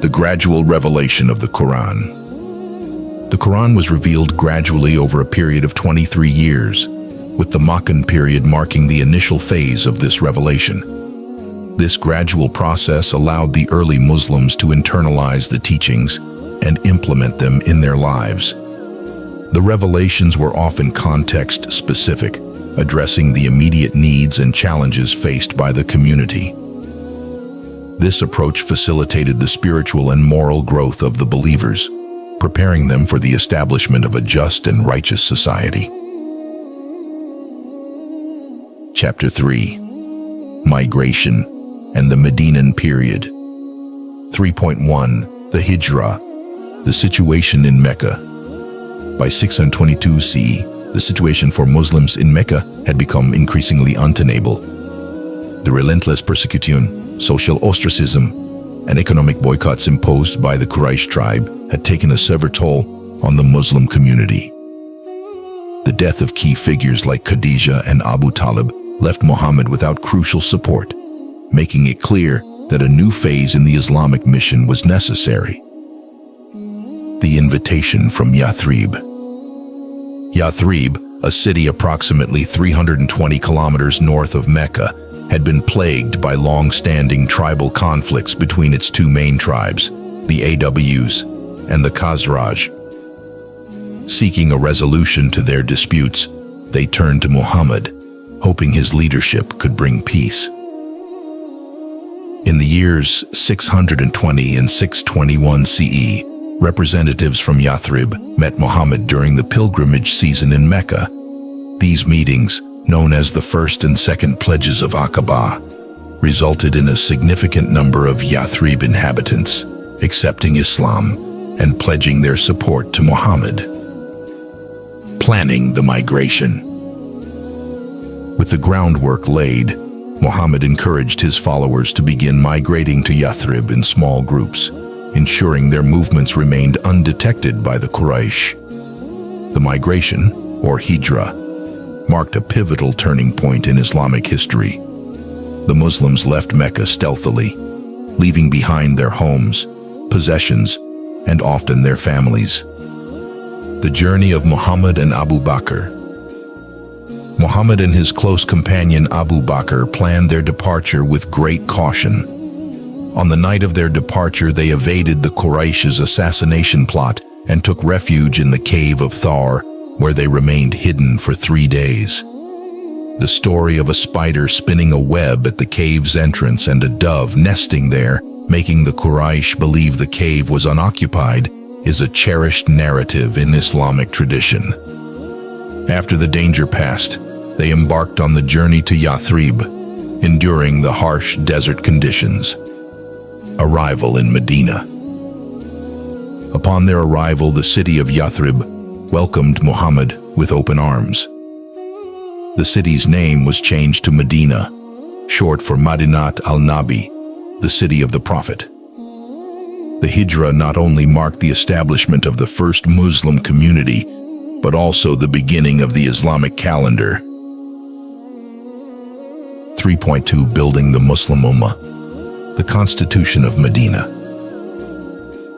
The gradual revelation of the Quran. The Quran was revealed gradually over a period of 23 years, with the Meccan period marking the initial phase of this revelation. This gradual process allowed the early Muslims to internalize the teachings and implement them in their lives. The revelations were often context-specific, addressing the immediate needs and challenges faced by the community. This approach facilitated the spiritual and moral growth of the believers, preparing them for the establishment of a just and righteous society. Chapter 3. Migration and the Medinan period. 3.1. The Hijra, the situation in Mecca. By 622 CE, the situation for Muslims in Mecca had become increasingly untenable. The relentless persecution, social ostracism, and economic boycotts imposed by the Quraysh tribe had taken a severe toll on the Muslim community. The death of key figures like Khadija and Abu Talib left Muhammad without crucial support, making it clear that a new phase in the Islamic mission was necessary. The invitation from Yathrib. Yathrib, a city approximately 320 kilometers north of Mecca, had been plagued by long-standing tribal conflicts between its two main tribes, the Aws and the Khazraj. Seeking a resolution to their disputes, they turned to Muhammad, hoping his leadership could bring peace. In the years 620 and 621 CE, representatives from Yathrib met Muhammad during the pilgrimage season in Mecca. These meetings, known as the First and Second Pledges of Aqaba, resulted in a significant number of Yathrib inhabitants accepting Islam and pledging their support to Muhammad. Planning the migration. With the groundwork laid, Muhammad encouraged his followers to begin migrating to Yathrib in small groups, ensuring their movements remained undetected by the Quraysh. The migration, or Hijra, marked a pivotal turning point in Islamic history. The Muslims left Mecca stealthily, leaving behind their homes, possessions, and often their families. The journey of Muhammad and Abu Bakr. Muhammad and his close companion Abu Bakr planned their departure with great caution. On the night of their departure, they evaded the Quraysh's assassination plot and took refuge in the cave of Thar, where they remained hidden for 3 days. The story of a spider spinning a web at the cave's entrance and a dove nesting there, making the Quraysh believe the cave was unoccupied, is a cherished narrative in Islamic tradition. After the danger passed, they embarked on the journey to Yathrib, enduring the harsh desert conditions. Arrival in Medina. Upon their arrival, the city of Yathrib welcomed Muhammad with open arms. The city's name was changed to Medina, short for Madinat al-Nabi, the city of the Prophet. The Hijra not only marked the establishment of the first Muslim community, but also the beginning of the Islamic calendar. 3.2 Building the Muslim Ummah. The Constitution of Medina.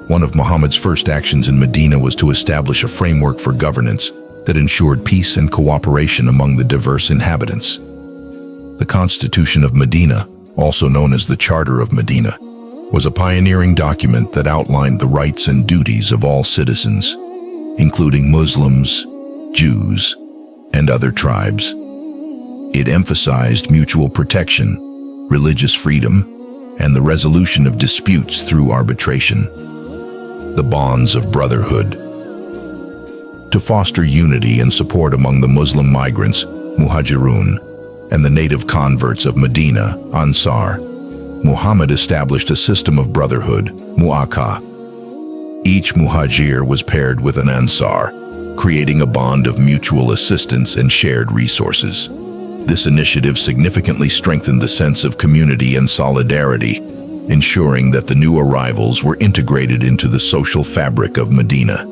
One of Muhammad's first actions in Medina was to establish a framework for governance that ensured peace and cooperation among the diverse inhabitants. The Constitution of Medina, also known as the Charter of Medina, was a pioneering document that outlined the rights and duties of all citizens, including Muslims, Jews, and other tribes. It emphasized mutual protection, religious freedom, and the resolution of disputes through arbitration. The bonds of brotherhood. To foster unity and support among the Muslim migrants, Muhajirun, and the native converts of Medina, Ansar, Muhammad established a system of brotherhood, Mu'aka. Each Muhajir was paired with an Ansar, creating a bond of mutual assistance and shared resources. This initiative significantly strengthened the sense of community and solidarity, ensuring that the new arrivals were integrated into the social fabric of Medina.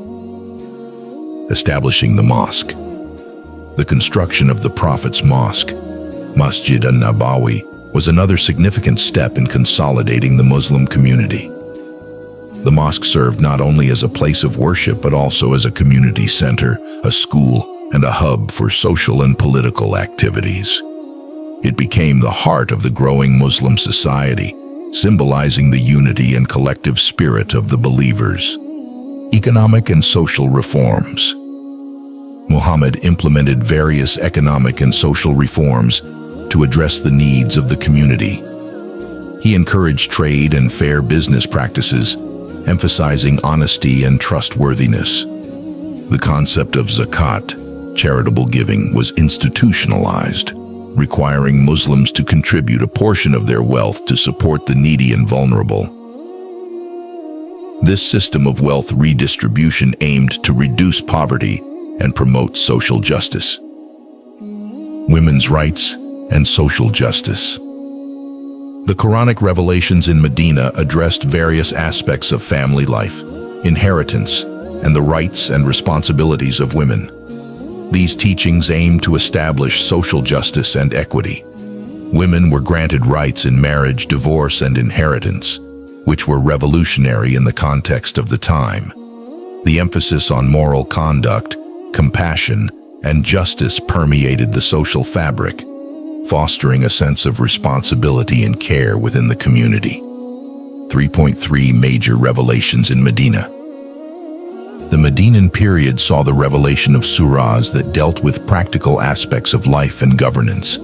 Establishing the mosque. The construction of the Prophet's mosque, Masjid an-Nabawi, was another significant step in consolidating the Muslim community. The mosque served not only as a place of worship but also as a community center, a school, and a hub for social and political activities. It became the heart of the growing Muslim society, symbolizing the unity and collective spirit of the believers. Economic and social reforms. Muhammad implemented various economic and social reforms to address the needs of the community. He encouraged trade and fair business practices, emphasizing honesty and trustworthiness. The concept of zakat, charitable giving, was institutionalized, requiring Muslims to contribute a portion of their wealth to support the needy and vulnerable. This system of wealth redistribution aimed to reduce poverty and promote social justice. Women's rights and social justice. The Quranic revelations in Medina addressed various aspects of family life, inheritance, and the rights and responsibilities of women. These teachings aimed to establish social justice and equity. Women were granted rights in marriage, divorce, and inheritance, which were revolutionary in the context of the time. The emphasis on moral conduct, compassion, and justice permeated the social fabric, fostering a sense of responsibility and care within the community. 3.3 Major revelations in Medina. The Medinan period saw the revelation of surahs that dealt with practical aspects of life and governance.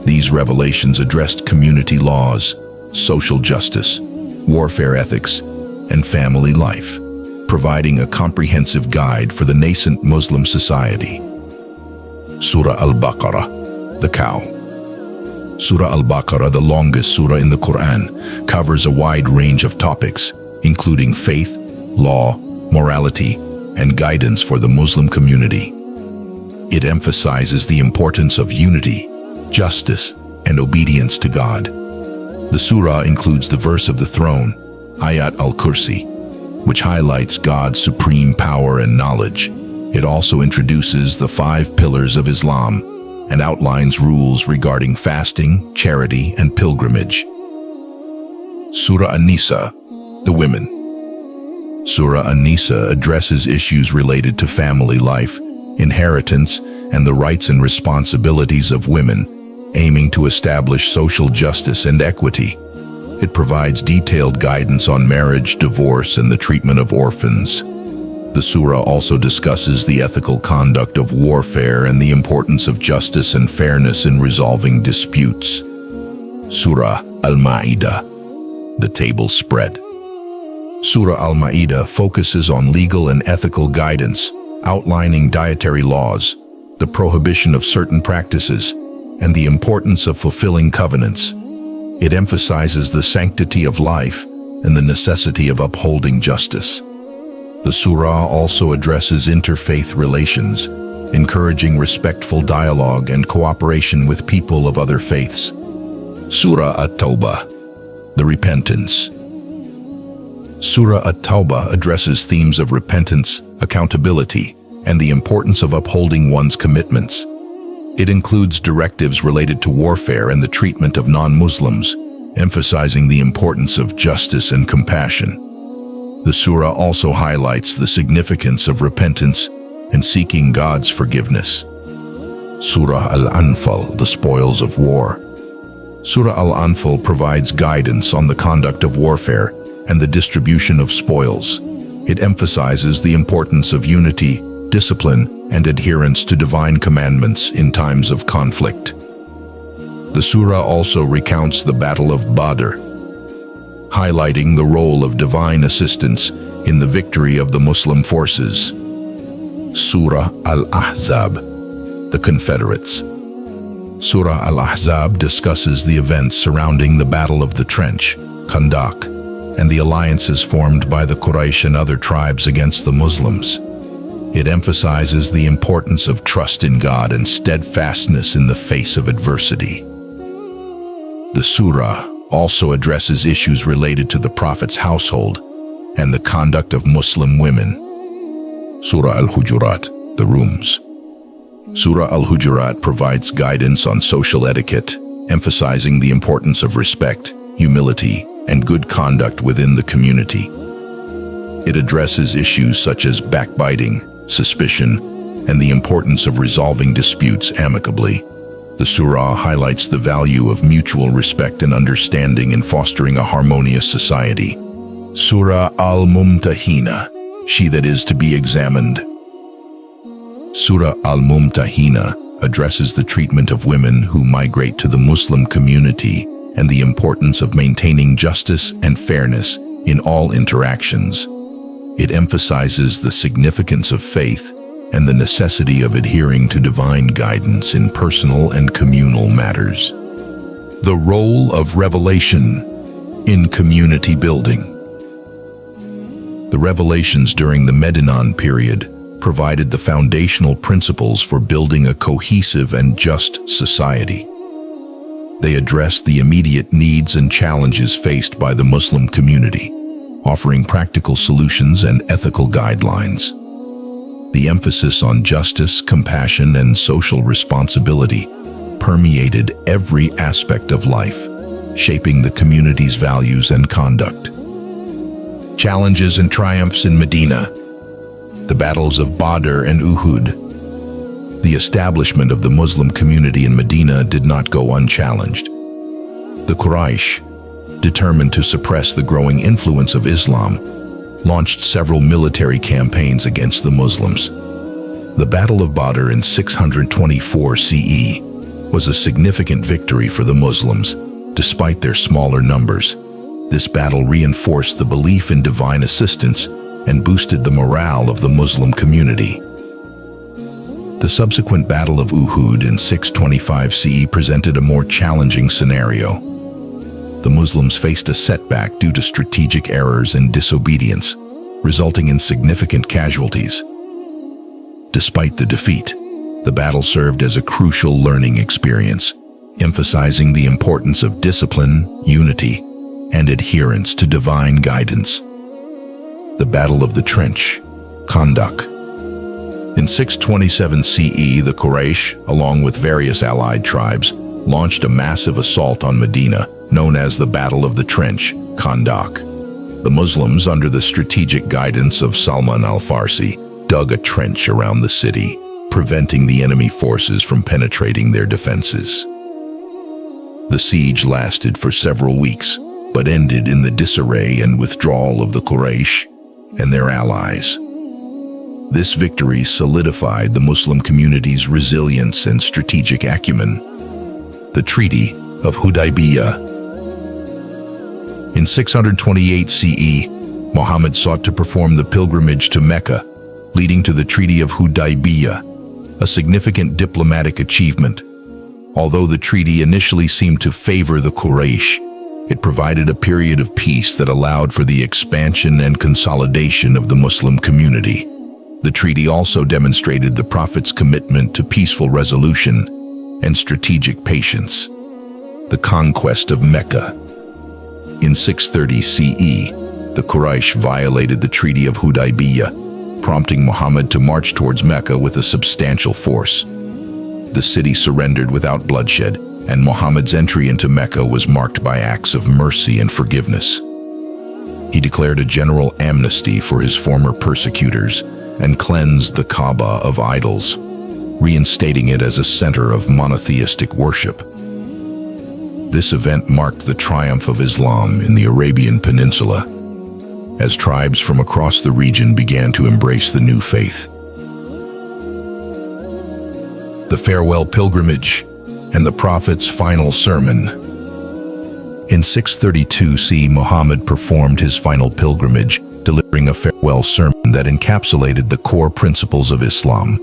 These revelations addressed community laws, social justice, warfare ethics, and family life, providing a comprehensive guide for the nascent Muslim society. Surah Al-Baqarah, the cow. Surah Al-Baqarah, the longest surah in the Quran, covers a wide range of topics, including faith, law, morality, and guidance for the Muslim community. It emphasizes the importance of unity, justice, and obedience to God. The surah includes the verse of the throne, Ayat al-Kursi, which highlights God's supreme power and knowledge. It also introduces the 5 pillars of Islam and outlines rules regarding fasting, charity, and pilgrimage. Surah An-Nisa, the women. Surah An-Nisa addresses issues related to family life, inheritance, and the rights and responsibilities of women, aiming to establish social justice and equity. It provides detailed guidance on marriage, divorce, and the treatment of orphans. The surah also discusses the ethical conduct of warfare and the importance of justice and fairness in resolving disputes. Surah Al-Ma'idah, the table spread. Surah Al-Ma'idah focuses on legal and ethical guidance, outlining dietary laws, the prohibition of certain practices, and the importance of fulfilling covenants. It emphasizes the sanctity of life and the necessity of upholding justice. The surah also addresses interfaith relations, encouraging respectful dialogue and cooperation with people of other faiths. Surah At-Tawbah, the repentance. Surah At-Tawbah addresses themes of repentance, accountability, and the importance of upholding one's commitments. It includes directives related to warfare and the treatment of non-Muslims, emphasizing the importance of justice and compassion. The surah also highlights the significance of repentance and seeking God's forgiveness. Surah Al-Anfal, the spoils of war. Surah Al-Anfal provides guidance on the conduct of warfare and the distribution of spoils. It emphasizes the importance of unity, discipline, and adherence to divine commandments in times of conflict. The surah also recounts the Battle of Badr, highlighting the role of divine assistance in the victory of the Muslim forces. Surah Al-Ahzab, the Confederates. Surah Al-Ahzab discusses the events surrounding the Battle of the Trench, Khandaq, and the alliances formed by the Quraysh and other tribes against the Muslims. It emphasizes the importance of trust in God and steadfastness in the face of adversity. The surah also addresses issues related to the Prophet's household and the conduct of Muslim women. Surah Al-Hujurat, the rooms. Surah Al-Hujurat provides guidance on social etiquette, emphasizing the importance of respect, humility, and good conduct within the community. It addresses issues such as backbiting, suspicion, and the importance of resolving disputes amicably. The surah highlights the value of mutual respect and understanding in fostering a harmonious society. Surah Al-Mumtahina, she that is to be examined. Surah Al-Mumtahina addresses the treatment of women who migrate to the Muslim community and the importance of maintaining justice and fairness in all interactions. It emphasizes the significance of faith and the necessity of adhering to divine guidance in personal and communal matters. The role of revelation in community building. The revelations during the Medinan period provided the foundational principles for building a cohesive and just society. They addressed the immediate needs and challenges faced by the Muslim community, offering practical solutions and ethical guidelines. The emphasis on justice, compassion, and social responsibility permeated every aspect of life, shaping the community's values and conduct. Challenges and triumphs in Medina. The battles of Badr and Uhud. The establishment of the Muslim community in Medina did not go unchallenged. The Quraysh, determined to suppress the growing influence of Islam, launched several military campaigns against the Muslims. The Battle of Badr in 624 CE was a significant victory for the Muslims, despite their smaller numbers. This battle reinforced the belief in divine assistance and boosted the morale of the Muslim community. The subsequent Battle of Uhud in 625 CE presented a more challenging scenario. The Muslims faced a setback due to strategic errors and disobedience, resulting in significant casualties. Despite the defeat, the battle served as a crucial learning experience, emphasizing the importance of discipline, unity, and adherence to divine guidance. The Battle of the Trench, Khandaq. In 627 CE, the Quraysh, along with various allied tribes, launched a massive assault on Medina, known as the Battle of the Trench, Khandaq. The Muslims, under the strategic guidance of Salman al-Farsi, dug a trench around the city, preventing the enemy forces from penetrating their defenses. The siege lasted for several weeks, but ended in the disarray and withdrawal of the Quraysh and their allies. This victory solidified the Muslim community's resilience and strategic acumen. The Treaty of Hudaybiyah. In 628 CE, Muhammad sought to perform the pilgrimage to Mecca, leading to the Treaty of Hudaybiyah, a significant diplomatic achievement. Although the treaty initially seemed to favor the Quraysh, it provided a period of peace that allowed for the expansion and consolidation of the Muslim community. The treaty also demonstrated the Prophet's commitment to peaceful resolution and strategic patience. The conquest of Mecca. In 630 CE, the Quraysh violated the Treaty of Hudaybiyah, prompting Muhammad to march towards Mecca with a substantial force. The city surrendered without bloodshed, and Muhammad's entry into Mecca was marked by acts of mercy and forgiveness. He declared a general amnesty for his former persecutors and cleansed the Kaaba of idols, reinstating it as a center of monotheistic worship. This event marked the triumph of Islam in the Arabian Peninsula, as tribes from across the region began to embrace the new faith. The farewell pilgrimage and the Prophet's final sermon. In 632 CE, Muhammad performed his final pilgrimage, delivering a farewell sermon that encapsulated the core principles of Islam.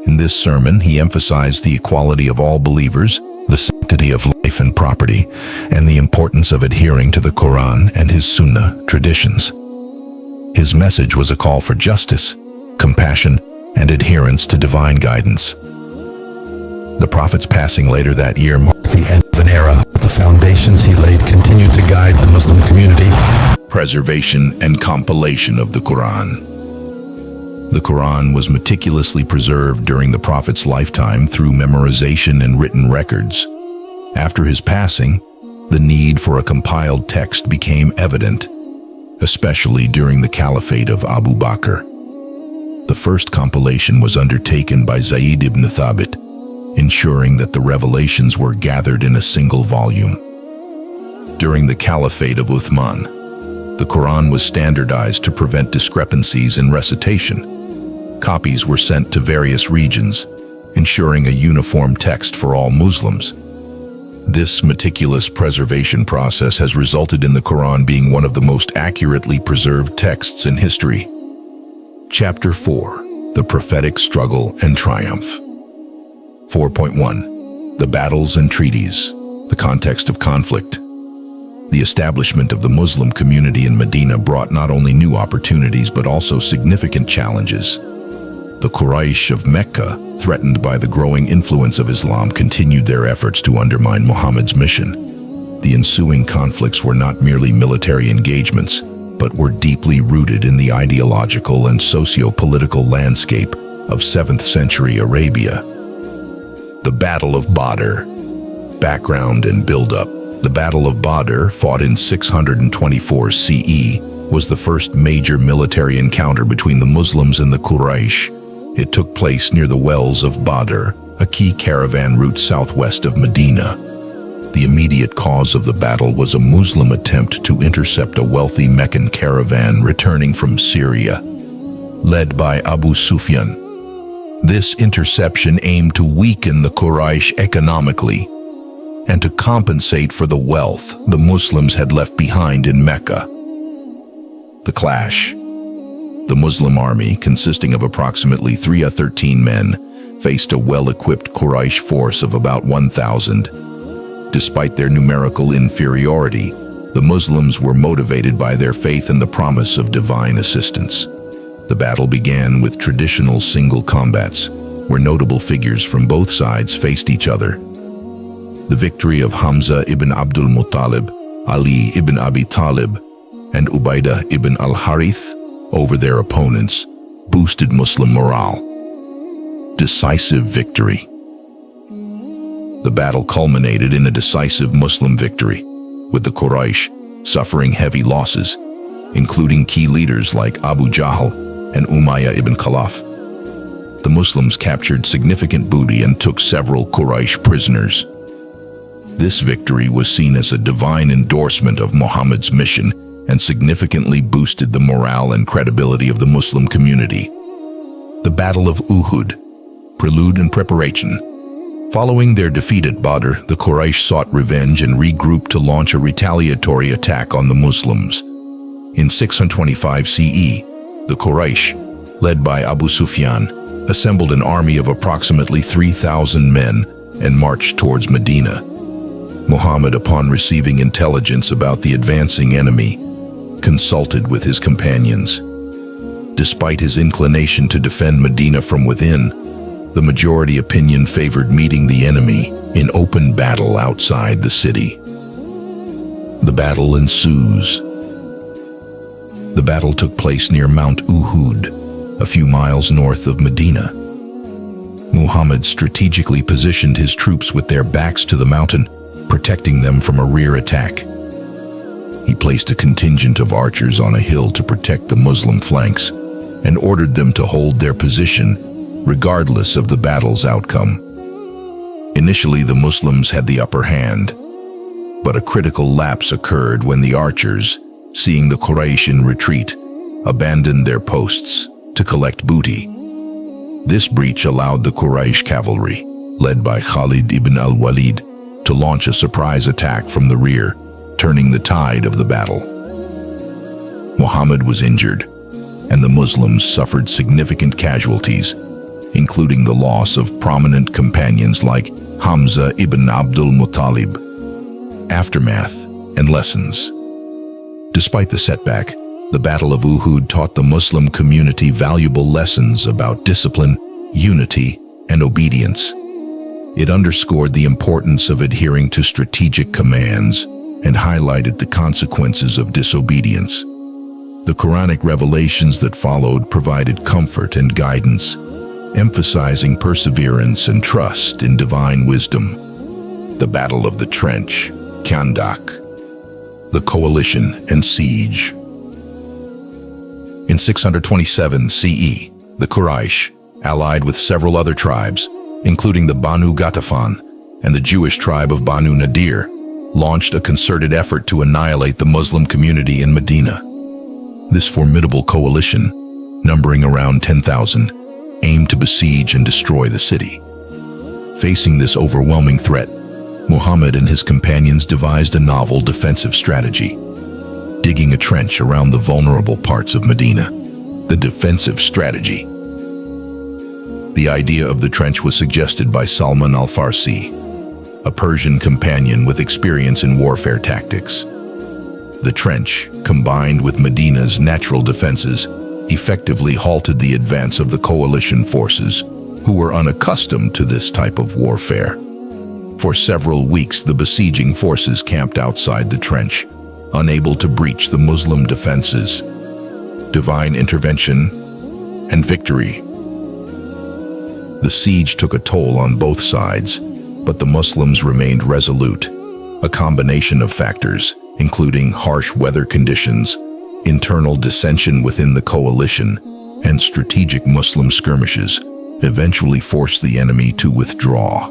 In this sermon, he emphasized the equality of all believers, the sanctity of life and property, and the importance of adhering to the Quran and his Sunnah traditions. His message was a call for justice, compassion, and adherence to divine guidance. The Prophet's passing later that year marked the end of an era. The foundations he laid continued to guide the Muslim community. Preservation and compilation of the Quran. The Quran was meticulously preserved during the Prophet's lifetime through memorization and written records. After his passing, the need for a compiled text became evident, especially during the Caliphate of Abu Bakr. The first compilation was undertaken by Zayd ibn Thabit, ensuring that the revelations were gathered in a single volume. During the Caliphate of Uthman, the Quran was standardized to prevent discrepancies in recitation. Copies were sent to various regions, ensuring a uniform text for all Muslims. This meticulous preservation process has resulted in the Quran being one of the most accurately preserved texts in history. Chapter 4. The Prophetic Struggle and Triumph. 4.1. The Battles and Treaties. The context of conflict. The establishment of the Muslim community in Medina brought not only new opportunities but also significant challenges. The Quraysh of Mecca, threatened by the growing influence of Islam, continued their efforts to undermine Muhammad's mission. The ensuing conflicts were not merely military engagements, but were deeply rooted in the ideological and socio-political landscape of 7th century Arabia. The Battle of Badr. Background and build-up. The Battle of Badr, fought in 624 CE, was the first major military encounter between the Muslims and the Quraysh. It took place near the wells of Badr, a key caravan route southwest of Medina. The immediate cause of the battle was a Muslim attempt to intercept a wealthy Meccan caravan returning from Syria, led by Abu Sufyan. This interception aimed to weaken the Quraysh economically and to compensate for the wealth the Muslims had left behind in Mecca. The clash. The Muslim army, consisting of approximately 13 men, faced a well-equipped Quraysh force of about 1,000. Despite their numerical inferiority, the Muslims were motivated by their faith in the promise of divine assistance. The battle began with traditional single combats, where notable figures from both sides faced each other. The victory of Hamza ibn Abdul Muttalib, Ali ibn Abi Talib, and Ubaidah ibn al-Harith over their opponents boosted Muslim morale. Decisive victory. The battle culminated in a decisive Muslim victory, with the Quraysh suffering heavy losses, including key leaders like Abu Jahl and Umayyah ibn Khalaf. The Muslims captured significant booty and took several Quraysh prisoners. This victory was seen as a divine endorsement of Muhammad's mission and significantly boosted the morale and credibility of the Muslim community. The Battle of Uhud, prelude and preparation. Following their defeat at Badr, the Quraysh sought revenge and regrouped to launch a retaliatory attack on the Muslims. In 625 CE, the Quraysh, led by Abu Sufyan, assembled an army of approximately 3,000 men and marched towards Medina. Muhammad, upon receiving intelligence about the advancing enemy, consulted with his companions. Despite his inclination to defend Medina from within, the majority opinion favored meeting the enemy in open battle outside the city. The battle ensues. The battle took place near Mount Uhud, a few miles north of Medina. Muhammad strategically positioned his troops with their backs to the mountain, protecting them from a rear attack. He placed a contingent of archers on a hill to protect the Muslim flanks and ordered them to hold their position regardless of the battle's outcome. Initially, the Muslims had the upper hand, but a critical lapse occurred when the archers, seeing the Quraysh in retreat, abandoned their posts to collect booty. This breach allowed the Quraysh cavalry, led by Khalid ibn al-Walid, to launch a surprise attack from the rear, turning the tide of the battle. Muhammad was injured, and the Muslims suffered significant casualties, including the loss of prominent companions like Hamza ibn Abdul Muttalib. Aftermath and lessons. Despite the setback, the Battle of Uhud taught the Muslim community valuable lessons about discipline, unity, and obedience. It underscored the importance of adhering to strategic commands and highlighted the consequences of disobedience. The Quranic revelations that followed provided comfort and guidance, emphasizing perseverance and trust in divine wisdom. The Battle of the Trench, Khandak. The coalition and siege. In 627 CE, the Quraysh, allied with several other tribes, including the Banu Ghatafan and the Jewish tribe of Banu Nadir, launched a concerted effort to annihilate the Muslim community in Medina. This formidable coalition, numbering around 10,000, aimed to besiege and destroy the city. Facing this overwhelming threat, Muhammad and his companions devised a novel defensive strategy, digging a trench around the vulnerable parts of Medina. The defensive strategy. The idea of the trench was suggested by Salman al-Farsi, a Persian companion with experience in warfare tactics. The trench, combined with Medina's natural defenses, effectively halted the advance of the coalition forces, who were unaccustomed to this type of warfare. For several weeks, the besieging forces camped outside the trench, unable to breach the Muslim defenses. Divine intervention and victory. The siege took a toll on both sides, but the Muslims remained resolute. A combination of factors, including harsh weather conditions, internal dissension within the coalition, and strategic Muslim skirmishes, eventually forced the enemy to withdraw.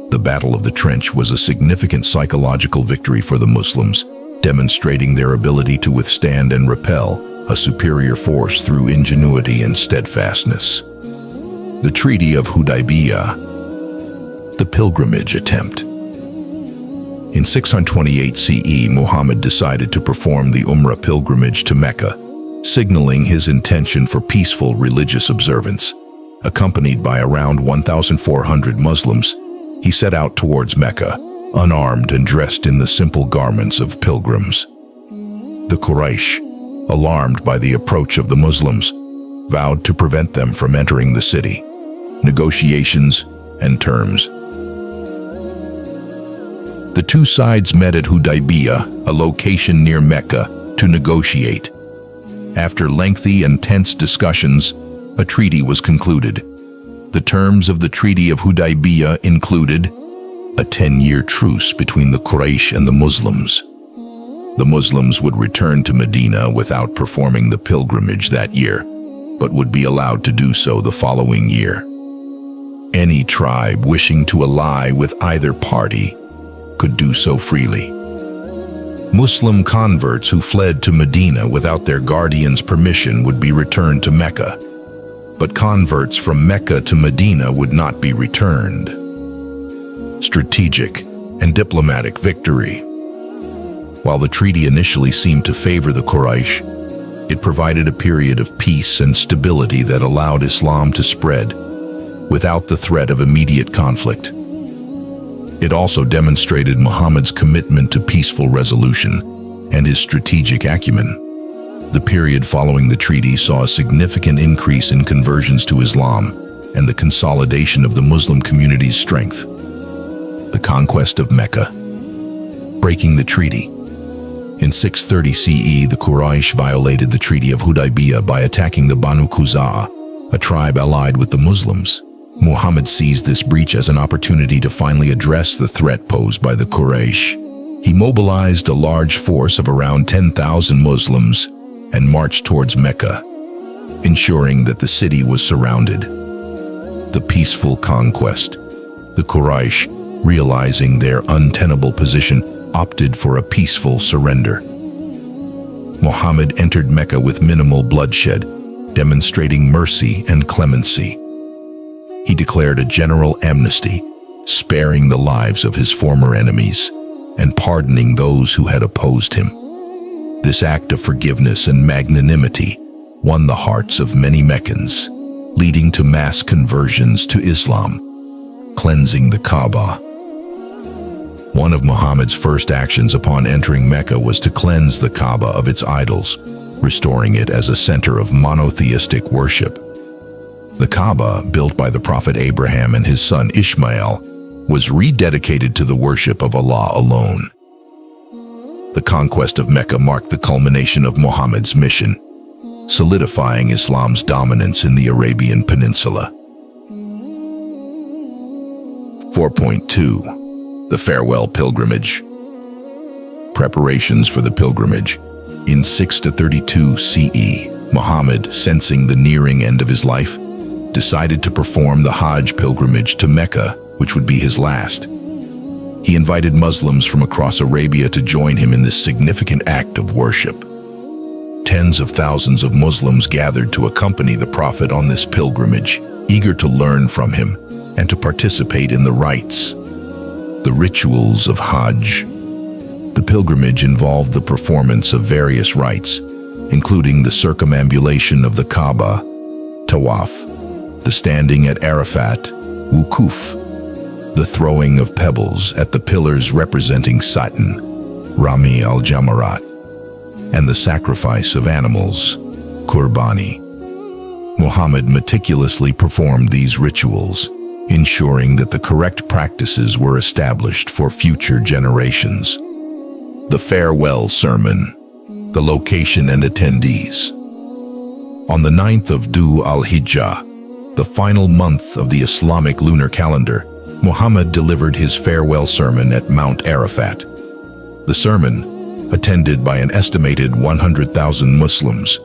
The Battle of the Trench was a significant psychological victory for the Muslims, demonstrating their ability to withstand and repel a superior force through ingenuity and steadfastness. The Treaty of Hudaybiyah. The pilgrimage attempt. In 628 CE, Muhammad decided to perform the Umrah pilgrimage to Mecca, signaling his intention for peaceful religious observance. Accompanied by around 1,400 Muslims, he set out towards Mecca, unarmed and dressed in the simple garments of pilgrims. The Quraysh, alarmed by the approach of the Muslims, vowed to prevent them from entering the city. Negotiations and terms. The two sides met at Hudaybiyah, a location near Mecca, to negotiate. After lengthy and tense discussions, a treaty was concluded. The terms of the Treaty of Hudaybiyah included a 10-year truce between the Quraysh and the Muslims. The Muslims would return to Medina without performing the pilgrimage that year, but would be allowed to do so the following year. Any tribe wishing to ally with either party could do so freely. Muslim converts who fled to Medina without their guardian's permission would be returned to Mecca. but converts from Mecca to Medina would not be returned. Strategic and diplomatic victory. While the treaty initially seemed to favor the Quraysh, it provided a period of peace and stability that allowed Islam to spread without the threat of immediate conflict. It also demonstrated Muhammad's commitment to peaceful resolution and his strategic acumen. The period following the treaty saw a significant increase in conversions to Islam and the consolidation of the Muslim community's strength. The conquest of Mecca. Breaking the treaty. In 630 CE, the Quraysh violated the Treaty of Hudaybiyah by attacking the Banu Quza'a, a tribe allied with the Muslims. Muhammad seized this breach as an opportunity to finally address the threat posed by the Quraysh. He mobilized a large force of around 10,000 Muslims and marched towards Mecca, ensuring that the city was surrounded. The peaceful conquest. The Quraysh, realizing their untenable position, opted for a peaceful surrender. Muhammad entered Mecca with minimal bloodshed, demonstrating mercy and clemency. He declared a general amnesty, sparing the lives of his former enemies and pardoning those who had opposed him. This act of forgiveness and magnanimity won the hearts of many Meccans, leading to mass conversions to Islam, cleansing the Kaaba. One of Muhammad's first actions upon entering Mecca was to cleanse the Kaaba of its idols, restoring it as a center of monotheistic worship. The Kaaba, built by the Prophet Abraham and his son Ishmael, was rededicated to the worship of Allah alone. The conquest of Mecca marked the culmination of Muhammad's mission, solidifying Islam's dominance in the Arabian Peninsula. 4.2. The Farewell Pilgrimage. Preparations for the pilgrimage. In 632 CE, Muhammad, sensing the nearing end of his life, decided to perform the Hajj pilgrimage to Mecca, which would be his last. He invited Muslims from across Arabia to join him in this significant act of worship. Tens of thousands of Muslims gathered to accompany the Prophet on this pilgrimage, eager to learn from him and to participate in the rites. The rituals of Hajj. The pilgrimage involved the performance of various rites, including the circumambulation of the Kaaba, Tawaf, the standing at Arafat, Wukuf, the throwing of pebbles at the pillars representing Satan, Rami al-Jamarat, and the sacrifice of animals, Qurbani. Muhammad meticulously performed these rituals, ensuring that the correct practices were established for future generations. The Farewell Sermon. The location and attendees. On the 9th of Dhu al-Hijjah, the final month of the Islamic lunar calendar, Muhammad delivered his farewell sermon at Mount Arafat. The sermon, attended by an estimated 100,000 Muslims,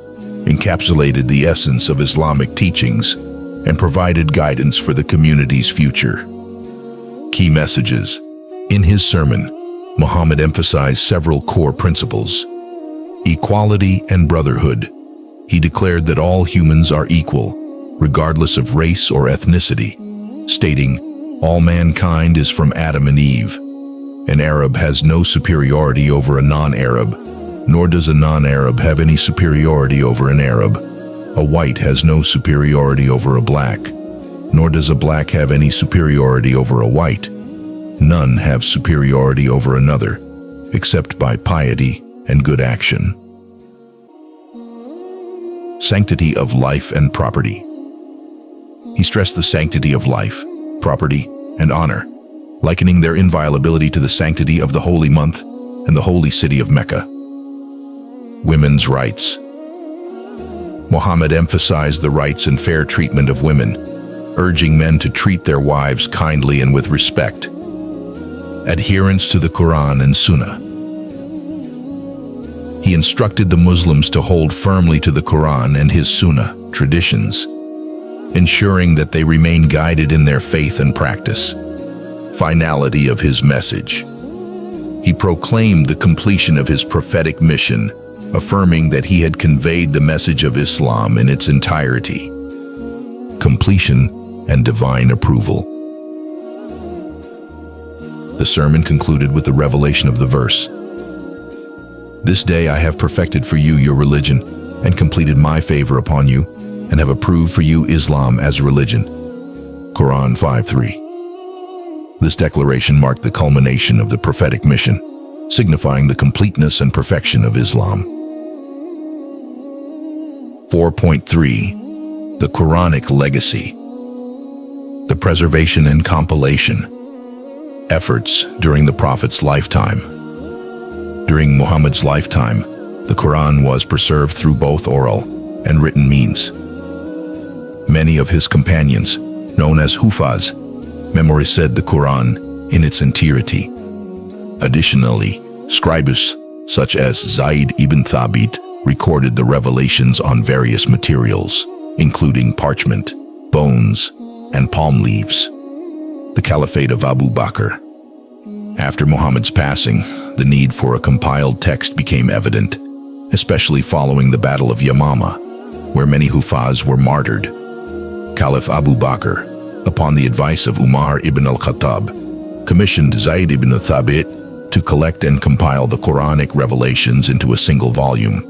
encapsulated the essence of Islamic teachings and provided guidance for the community's future. Key messages. In his sermon, Muhammad emphasized several core principles. Equality and brotherhood. He declared that all humans are equal, regardless of race or ethnicity, stating, "All mankind is from Adam and Eve. An Arab has no superiority over a non-Arab, nor does a non-Arab have any superiority over an Arab. A white has no superiority over a black, nor does a black have any superiority over a white. None have superiority over another, except by piety and good action." Sanctity of life and property. He stressed the sanctity of life, property, and honor, likening their inviolability to the sanctity of the holy month and the holy city of Mecca. Women's rights. Muhammad emphasized the rights and fair treatment of women, urging men to treat their wives kindly and with respect. Adherence to the Quran and Sunnah. He instructed the Muslims to hold firmly to the Quran and his Sunnah traditions, ensuring that they remain guided in their faith and practice. Finality of his message. He proclaimed the completion of his prophetic mission, affirming that he had conveyed the message of Islam in its entirety. completion, and divine approval. The sermon concluded with the revelation of the verse, "This day I have perfected for you your religion, and completed my favor upon you, and have approved for you Islam as religion." Quran 5:3. This declaration marked the culmination of the prophetic mission, signifying the completeness and perfection of Islam. 4.3. The Quranic Legacy. The preservation and compilation. Efforts during the Prophet's lifetime. During Muhammad's lifetime, the Quran was preserved through both oral and written means. Many of his companions, known as Hufaz, memorized the Quran in its entirety. Additionally, scribes such as Zayd ibn Thabit recorded the revelations on various materials, including parchment, bones, and palm leaves. The Caliphate of Abu Bakr. After Muhammad's passing, the need for a compiled text became evident, especially following the Battle of Yamama, where many Hufaz were martyred. Caliph Abu Bakr, upon the advice of Umar ibn al-Khattab, commissioned Zayd ibn Thabit to collect and compile the Quranic revelations into a single volume.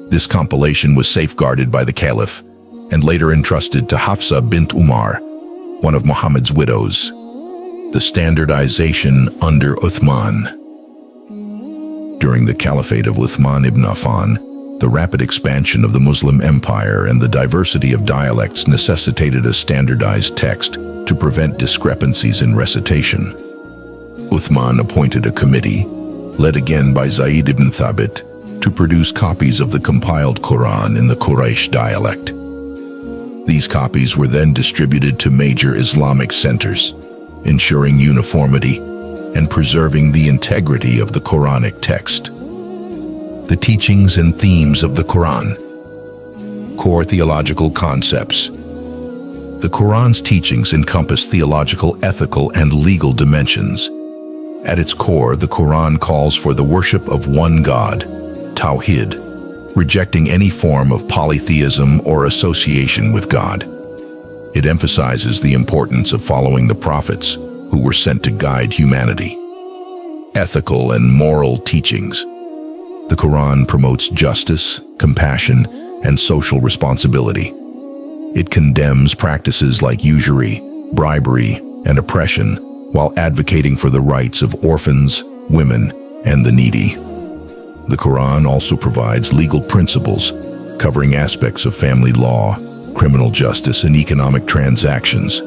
This compilation was safeguarded by the Caliph and later entrusted to Hafsa bint Umar, one of Muhammad's widows. The standardization under Uthman. During the Caliphate of Uthman ibn Affan, the rapid expansion of the Muslim Empire and the diversity of dialects necessitated a standardized text to prevent discrepancies in recitation. Uthman appointed a committee, led again by Zayd ibn Thabit, to produce copies of the compiled Quran in the Quraysh dialect. These copies were then distributed to major Islamic centers, ensuring uniformity and preserving the integrity of the Quranic text. The teachings and themes of the Quran. Core theological concepts. The Quran's teachings encompass theological, ethical, and legal dimensions. At its core, the Quran calls for the worship of one God, Tawhid, rejecting any form of polytheism or association with God. It emphasizes the importance of following the prophets who were sent to guide humanity. Ethical and moral teachings. The Quran promotes justice, compassion, and social responsibility. It condemns practices like usury, bribery, and oppression, while advocating for the rights of orphans, women, and the needy. The Quran also provides legal principles covering aspects of family law, criminal justice, and economic transactions,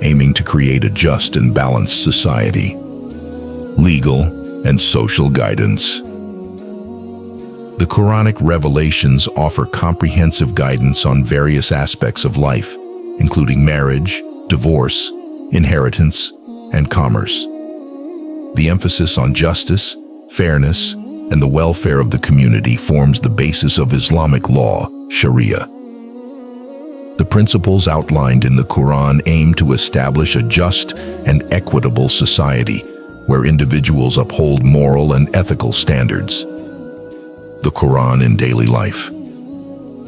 aiming to create a just and balanced society. Legal and social guidance. The Quranic revelations offer comprehensive guidance on various aspects of life, including marriage, divorce, inheritance, and commerce. The emphasis on justice, fairness, and the welfare of the community forms the basis of Islamic law, Sharia. The principles outlined in the Quran aim to establish a just and equitable society where individuals uphold moral and ethical standards. The Quran in daily life.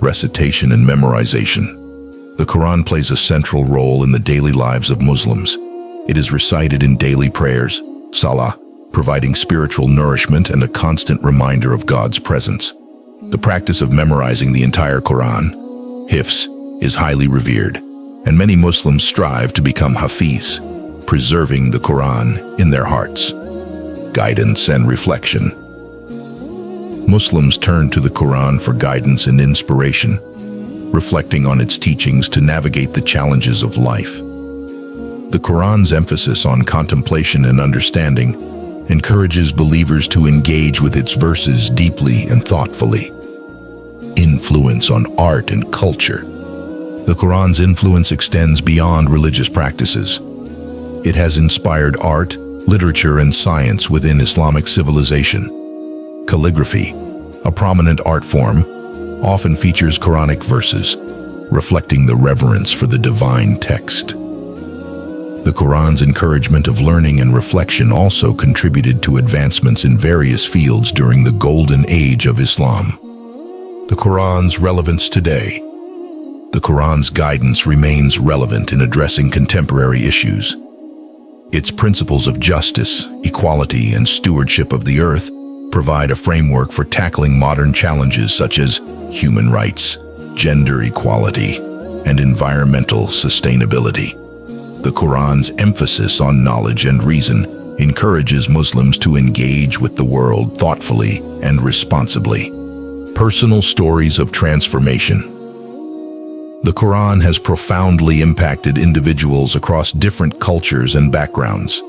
Recitation and memorization. The Quran plays a central role in the daily lives of Muslims. It is recited in daily prayers, salah, providing spiritual nourishment and a constant reminder of God's presence. The practice of memorizing the entire Quran, hifz, is highly revered, and many Muslims strive to become hafiz, preserving the Quran in their hearts. Guidance and reflection. Muslims turn to the Quran for guidance and inspiration, reflecting on its teachings to navigate the challenges of life. The Quran's emphasis on contemplation and understanding encourages believers to engage with its verses deeply and thoughtfully. Influence on art and culture. The Quran's influence extends beyond religious practices. It has inspired art, literature, and science within Islamic civilization. Calligraphy, a prominent art form, often features Quranic verses, reflecting the reverence for the divine text. The Quran's encouragement of learning and reflection also contributed to advancements in various fields during the golden age of Islam. The Quran's relevance today. the Quran's guidance remains relevant in addressing contemporary issues. Its principles of justice, equality, and stewardship of the earth provide a framework for tackling modern challenges such as human rights, gender equality, and environmental sustainability. The Quran's emphasis on knowledge and reason encourages Muslims to engage with the world thoughtfully and responsibly. Personal stories of transformation. The Quran has profoundly impacted individuals across different cultures and backgrounds.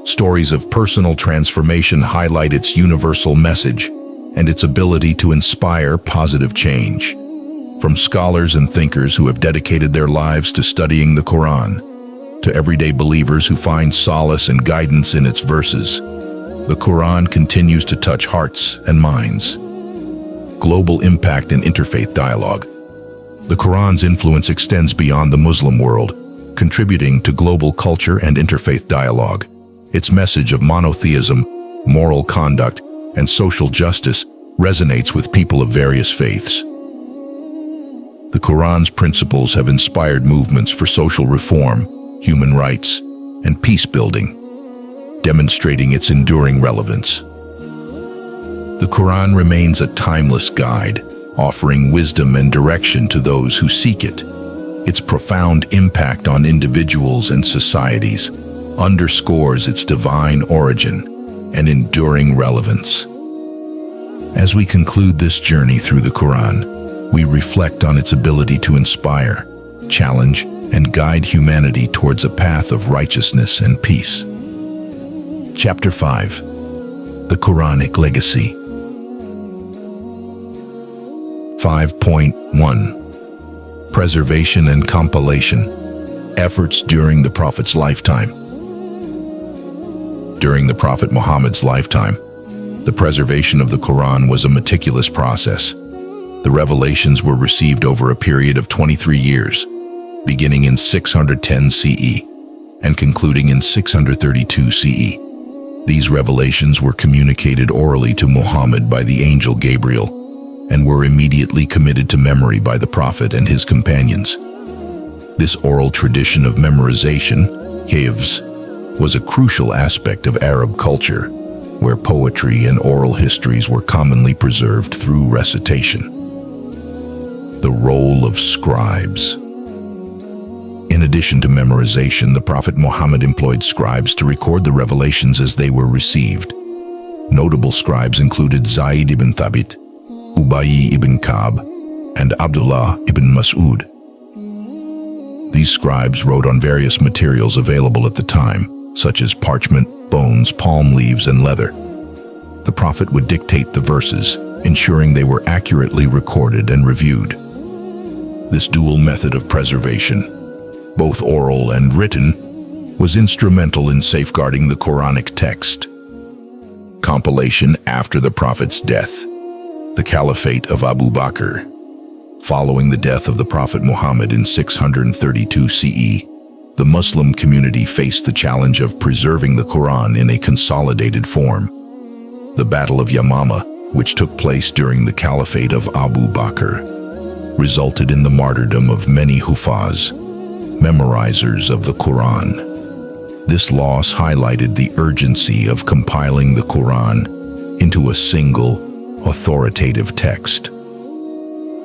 Stories of personal transformation highlight its universal message and its ability to inspire positive change. From scholars and thinkers who have dedicated their lives to studying the Quran, to everyday believers who find solace and guidance in its verses, the Quran continues to touch hearts and minds. Global impact and interfaith dialogue. The Quran's influence extends beyond the Muslim world, contributing to global culture and interfaith dialogue. Its message of monotheism, moral conduct, and social justice resonates with people of various faiths. The Quran's principles have inspired movements for social reform, human rights, and peace-building, demonstrating its enduring relevance. The Quran remains a timeless guide, offering wisdom and direction to those who seek it. Its profound impact on individuals and societies underscores its divine origin and enduring relevance. As we conclude this journey through the Quran, we reflect on its ability to inspire, challenge, and guide humanity towards a path of righteousness and peace. Chapter 5. The Quranic Legacy. 5.1. Preservation and compilation. Efforts during the Prophet's lifetime. During the Prophet Muhammad's lifetime, the preservation of the Quran was a meticulous process. The revelations were received over a period of 23 years, beginning in 610 CE and concluding in 632 CE. These revelations were communicated orally to Muhammad by the angel Gabriel and were immediately committed to memory by the Prophet and his companions. This oral tradition of memorization, hifz, was a crucial aspect of Arab culture, where poetry and oral histories were commonly preserved through recitation. The role of scribes. In addition to memorization, the Prophet Muhammad employed scribes to record the revelations as they were received. Notable scribes included Zayd ibn Thabit, Ubayy ibn Ka'b, and Abdullah ibn Mas'ud. These scribes wrote on various materials available at the time, such as parchment, bones, palm leaves, and leather. The Prophet would dictate the verses, ensuring they were accurately recorded and reviewed. This dual method of preservation, both oral and written, was instrumental in safeguarding the Quranic text. Compilation after the Prophet's death. The Caliphate of Abu Bakr. Following the death of the Prophet Muhammad in 632 CE, the Muslim community faced the challenge of preserving the Quran in a consolidated form. The Battle of Yamama, which took place during the Caliphate of Abu Bakr, resulted in the martyrdom of many Hufaz, memorizers of the Quran. This loss highlighted the urgency of compiling the Quran into a single, authoritative text.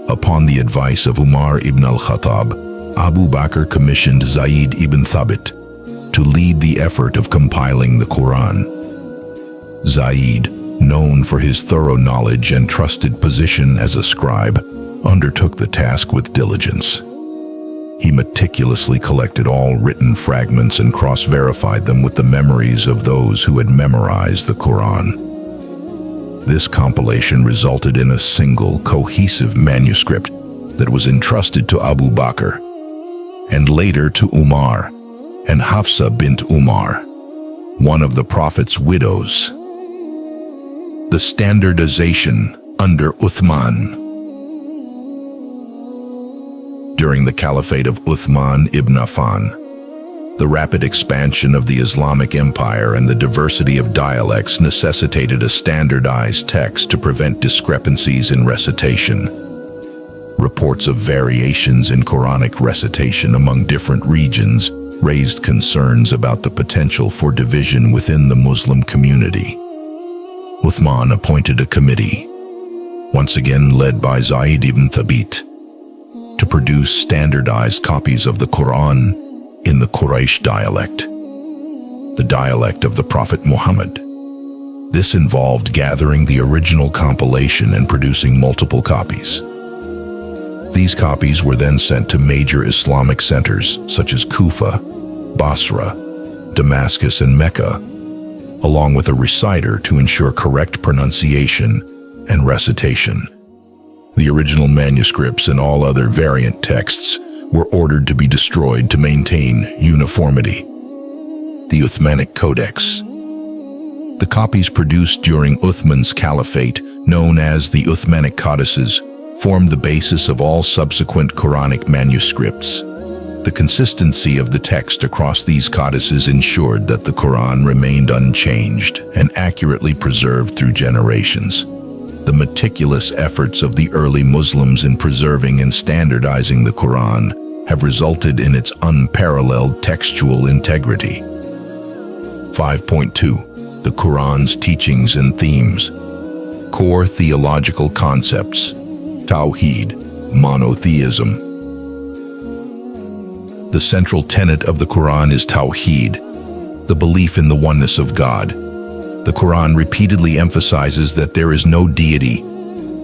Upon the advice of Umar ibn al-Khattab, Abu Bakr commissioned Zayd ibn Thabit to lead the effort of compiling the Quran. Zayd, known for his thorough knowledge and trusted position as a scribe, undertook the task with diligence. He meticulously collected all written fragments and cross-verified them with the memories of those who had memorized the Quran. This compilation resulted in a single, cohesive manuscript that was entrusted to Abu Bakr, and later to Umar and Hafsa bint Umar, one of the Prophet's widows. The standardization under Uthman. During the Caliphate of Uthman ibn Affan, the rapid expansion of the Islamic Empire and the diversity of dialects necessitated a standardized text to prevent discrepancies in recitation. Reports of variations in Quranic recitation among different regions raised concerns about the potential for division within the Muslim community. Uthman appointed a committee, once again led by Zayd ibn Thabit, to produce standardized copies of the Quran in the Quraysh dialect, the dialect of the Prophet Muhammad. This involved gathering the original compilation and producing multiple copies. These copies were then sent to major Islamic centers such as Kufa, Basra, Damascus, and Mecca, along with a reciter to ensure correct pronunciation and recitation. The original manuscripts and all other variant texts were ordered to be destroyed to maintain uniformity. The Uthmanic Codex. The copies produced during Uthman's caliphate, known as the Uthmanic Codices, formed the basis of all subsequent Quranic manuscripts. The consistency of the text across these codices ensured that the Quran remained unchanged and accurately preserved through generations. The meticulous efforts of the early Muslims in preserving and standardizing the Quran have resulted in its unparalleled textual integrity. 5.2. The Quran's teachings and themes. Core theological concepts. Tawheed, monotheism. The central tenet of the Quran is Tawheed, the belief in the oneness of God. The Quran repeatedly emphasizes that there is no deity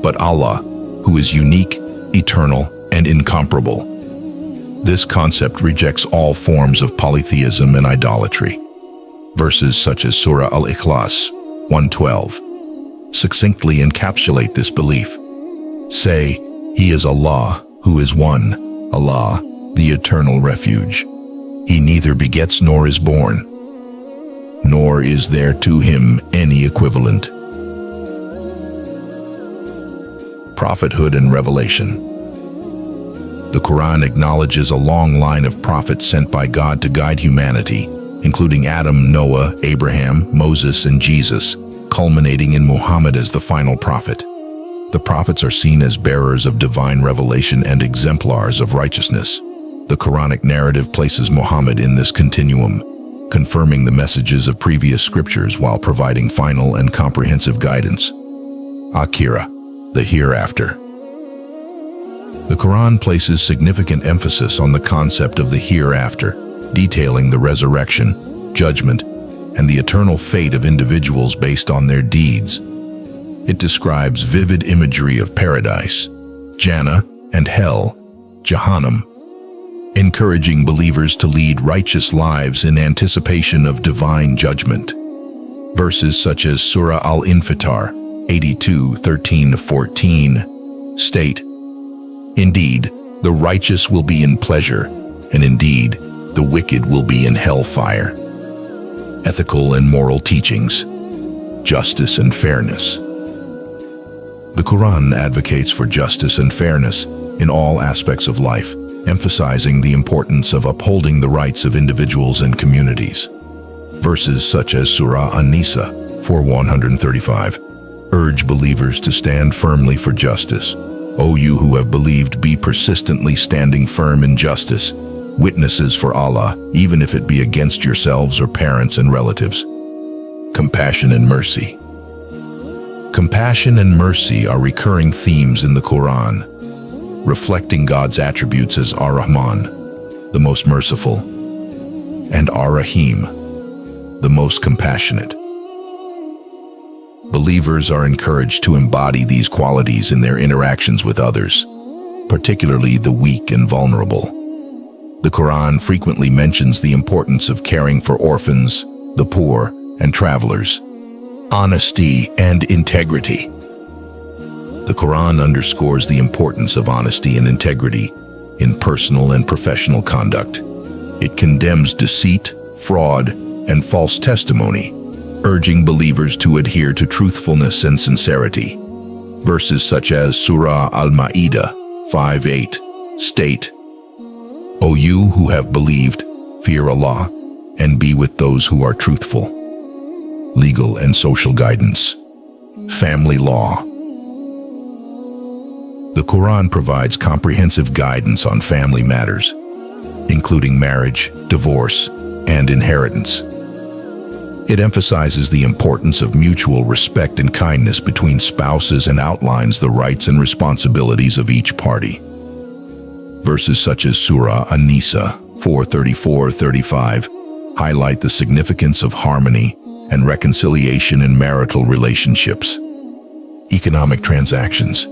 but Allah, who is unique, eternal, and incomparable. This concept rejects all forms of polytheism and idolatry. Verses such as Surah Al-Ikhlas 1:12 succinctly encapsulate this belief. Say, He is Allah, who is one, Allah, the eternal refuge. He neither begets nor is born, nor is there to him any equivalent. Prophethood and revelation. The Quran acknowledges a long line of prophets sent by God to guide humanity, including Adam, Noah, Abraham, Moses, and Jesus, culminating in Muhammad as the final prophet. The prophets are seen as bearers of divine revelation and exemplars of righteousness. The Quranic narrative places Muhammad in this continuum, confirming the messages of previous scriptures while providing final and comprehensive guidance. Hira, the hereafter. The Quran places significant emphasis on the concept of the hereafter, detailing the resurrection, judgment, and the eternal fate of individuals based on their deeds. It describes vivid imagery of paradise, Jannah, and hell, Jahannam, encouraging believers to lead righteous lives in anticipation of divine judgment. Verses such as Surah Al-Infitar 82:13-14 state, Indeed, the righteous will be in pleasure, and indeed, the wicked will be in hellfire. Ethical and moral teachings, justice and fairness. The Quran advocates for justice and fairness in all aspects of life, emphasizing the importance of upholding the rights of individuals and communities. Verses such as Surah An-Nisa 4:135 urge believers to stand firmly for justice. O you who have believed, be persistently standing firm in justice, witnesses for Allah, even if it be against yourselves or parents and relatives. Compassion and mercy. Compassion and mercy are recurring themes in the Quran, reflecting God's attributes as Ar-Rahman, the most merciful, and Ar-Rahim, the most compassionate. Believers are encouraged to embody these qualities in their interactions with others, particularly the weak and vulnerable. The Quran frequently mentions the importance of caring for orphans, the poor, and travelers. Honesty and integrity. The Quran underscores the importance of honesty and integrity in personal and professional conduct. It condemns deceit, fraud, and false testimony, urging believers to adhere to truthfulness and sincerity. Verses such as Surah Al-Ma'idah 5:8 state, O you who have believed, fear Allah, and be with those who are truthful. Legal and social guidance. Family law. The Quran provides comprehensive guidance on family matters, including marriage, divorce, and inheritance. It emphasizes the importance of mutual respect and kindness between spouses and outlines the rights and responsibilities of each party. Verses such as Surah An-Nisa 4:34-35 highlight the significance of harmony and reconciliation in marital relationships. Economic transactions.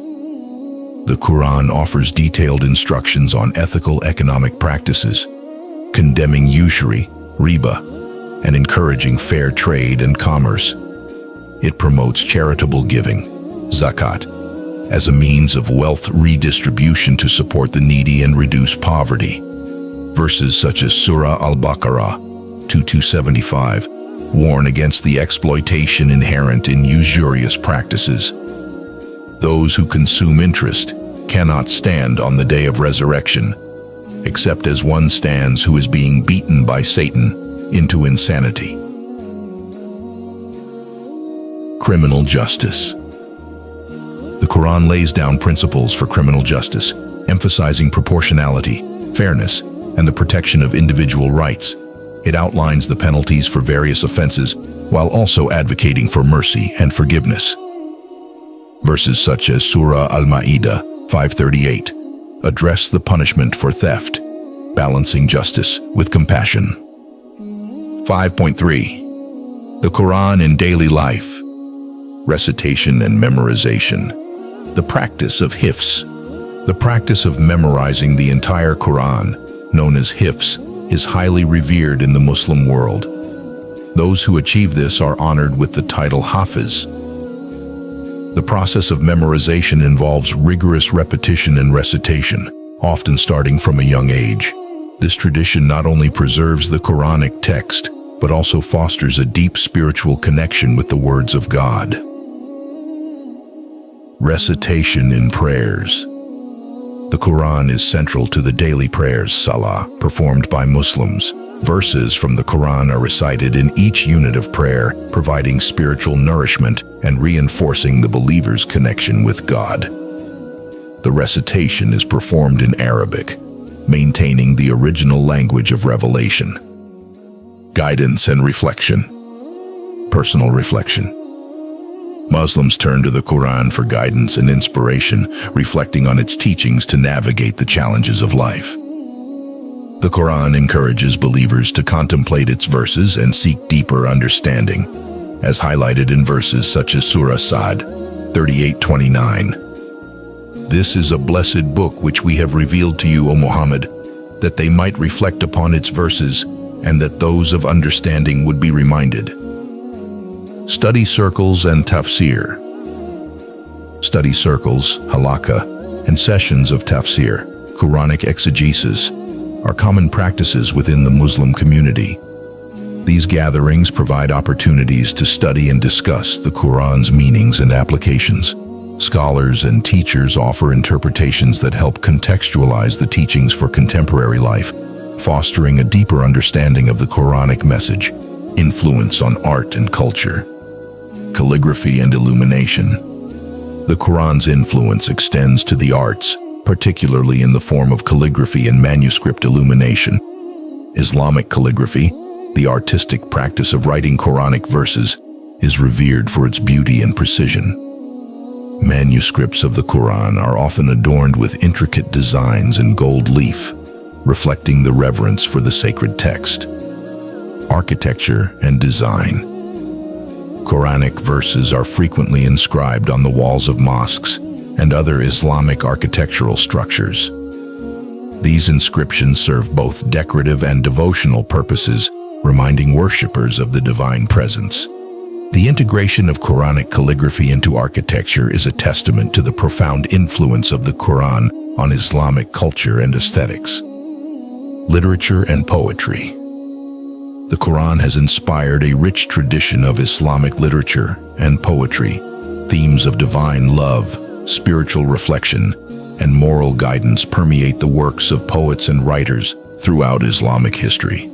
The Quran offers detailed instructions on ethical economic practices, condemning usury, riba, and encouraging fair trade and commerce. It promotes charitable giving, zakat, as a means of wealth redistribution to support the needy and reduce poverty. Verses such as Surah Al-Baqarah 2275 warn against the exploitation inherent in usurious practices. Those who consume interest cannot stand on the day of resurrection, except as one stands who is being beaten by Satan into insanity. Criminal justice. The Quran lays down principles for criminal justice, emphasizing proportionality, fairness, and the protection of individual rights. It outlines the penalties for various offenses while also advocating for mercy and forgiveness. Verses such as Surah Al-Ma'idah 5:38 address the punishment for theft, balancing justice with compassion. 5.3 The Quran in daily life. Recitation and memorization. The practice of hifz. The practice of memorizing the entire Quran, known as hifz, is highly revered in the Muslim world. Those who achieve this are honored with the title Hafiz. The process of memorization involves rigorous repetition and recitation, often starting from a young age. This tradition not only preserves the Quranic text, but also fosters a deep spiritual connection with the words of God. Recitation in prayers. The Quran is central to the daily prayers, salah, performed by Muslims. Verses from the Quran are recited in each unit of prayer, providing spiritual nourishment and reinforcing the believer's connection with God. The recitation is performed in Arabic, maintaining the original language of revelation. Guidance and reflection. Personal reflection. Muslims turn to the Quran for guidance and inspiration, reflecting on its teachings to navigate the challenges of life. The Quran encourages believers to contemplate its verses and seek deeper understanding, as highlighted in verses such as Surah Sad 38:29. This is a blessed book which we have revealed to you, O Muhammad, that they might reflect upon its verses and that those of understanding would be reminded. Study circles and tafsir. Study circles, halakha, and sessions of tafsir, Quranic exegesis, are common practices within the Muslim community. These gatherings provide opportunities to study and discuss the Quran's meanings and applications. Scholars and teachers offer interpretations that help contextualize the teachings for contemporary life, fostering a deeper understanding of the Quranic message. Influence on art and culture. Calligraphy and illumination. The Quran's influence extends to the arts, particularly in the form of calligraphy and manuscript illumination. Islamic calligraphy, the artistic practice of writing Quranic verses, is revered for its beauty and precision. Manuscripts of the Quran are often adorned with intricate designs and gold leaf, reflecting the reverence for the sacred text. Architecture and design. Quranic verses are frequently inscribed on the walls of mosques and other Islamic architectural structures. These inscriptions serve both decorative and devotional purposes, reminding worshippers of the divine presence. The integration of Quranic calligraphy into architecture is a testament to the profound influence of the Quran on Islamic culture and aesthetics. Literature and poetry. The Quran has inspired a rich tradition of Islamic literature and poetry. Themes of divine love, spiritual reflection, and moral guidance permeate the works of poets and writers throughout Islamic history.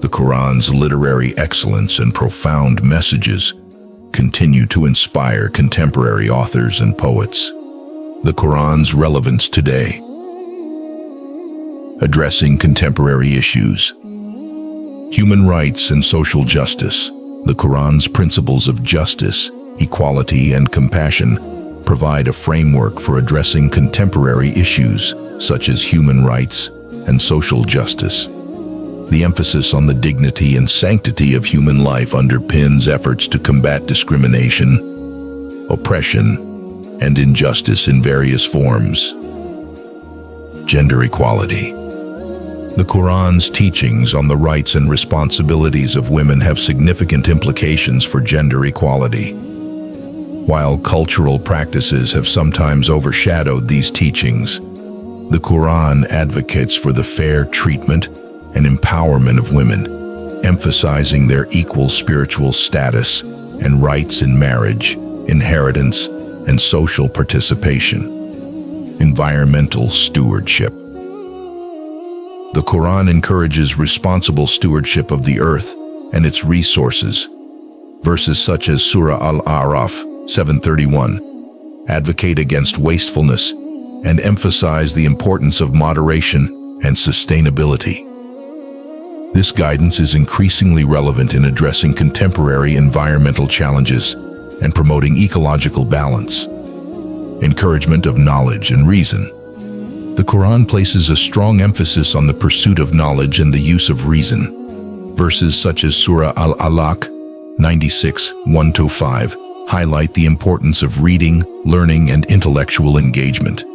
The Quran's literary excellence and profound messages continue to inspire contemporary authors and poets. The Quran's relevance today. Addressing contemporary issues. Human rights and social justice. The Quran's principles of justice, equality, and compassion provide a framework for addressing contemporary issues such as human rights and social justice. The emphasis on the dignity and sanctity of human life underpins efforts to combat discrimination, oppression, and injustice in various forms. Gender equality. The Quran's teachings on the rights and responsibilities of women have significant implications for gender equality. While cultural practices have sometimes overshadowed these teachings, the Quran advocates for the fair treatment and empowerment of women, emphasizing their equal spiritual status and rights in marriage, inheritance, and social participation. Environmental stewardship. The Quran encourages responsible stewardship of the earth and its resources. Verses such as Surah Al-A'raf 7:31 advocate against wastefulness and emphasize the importance of moderation and sustainability. This guidance is increasingly relevant in addressing contemporary environmental challenges and promoting ecological balance. Encouragement of knowledge and reason. The Quran places a strong emphasis on the pursuit of knowledge and the use of reason. Verses such as Surah Al-Alaq 96:1-5 highlight the importance of reading, learning, and intellectual engagement.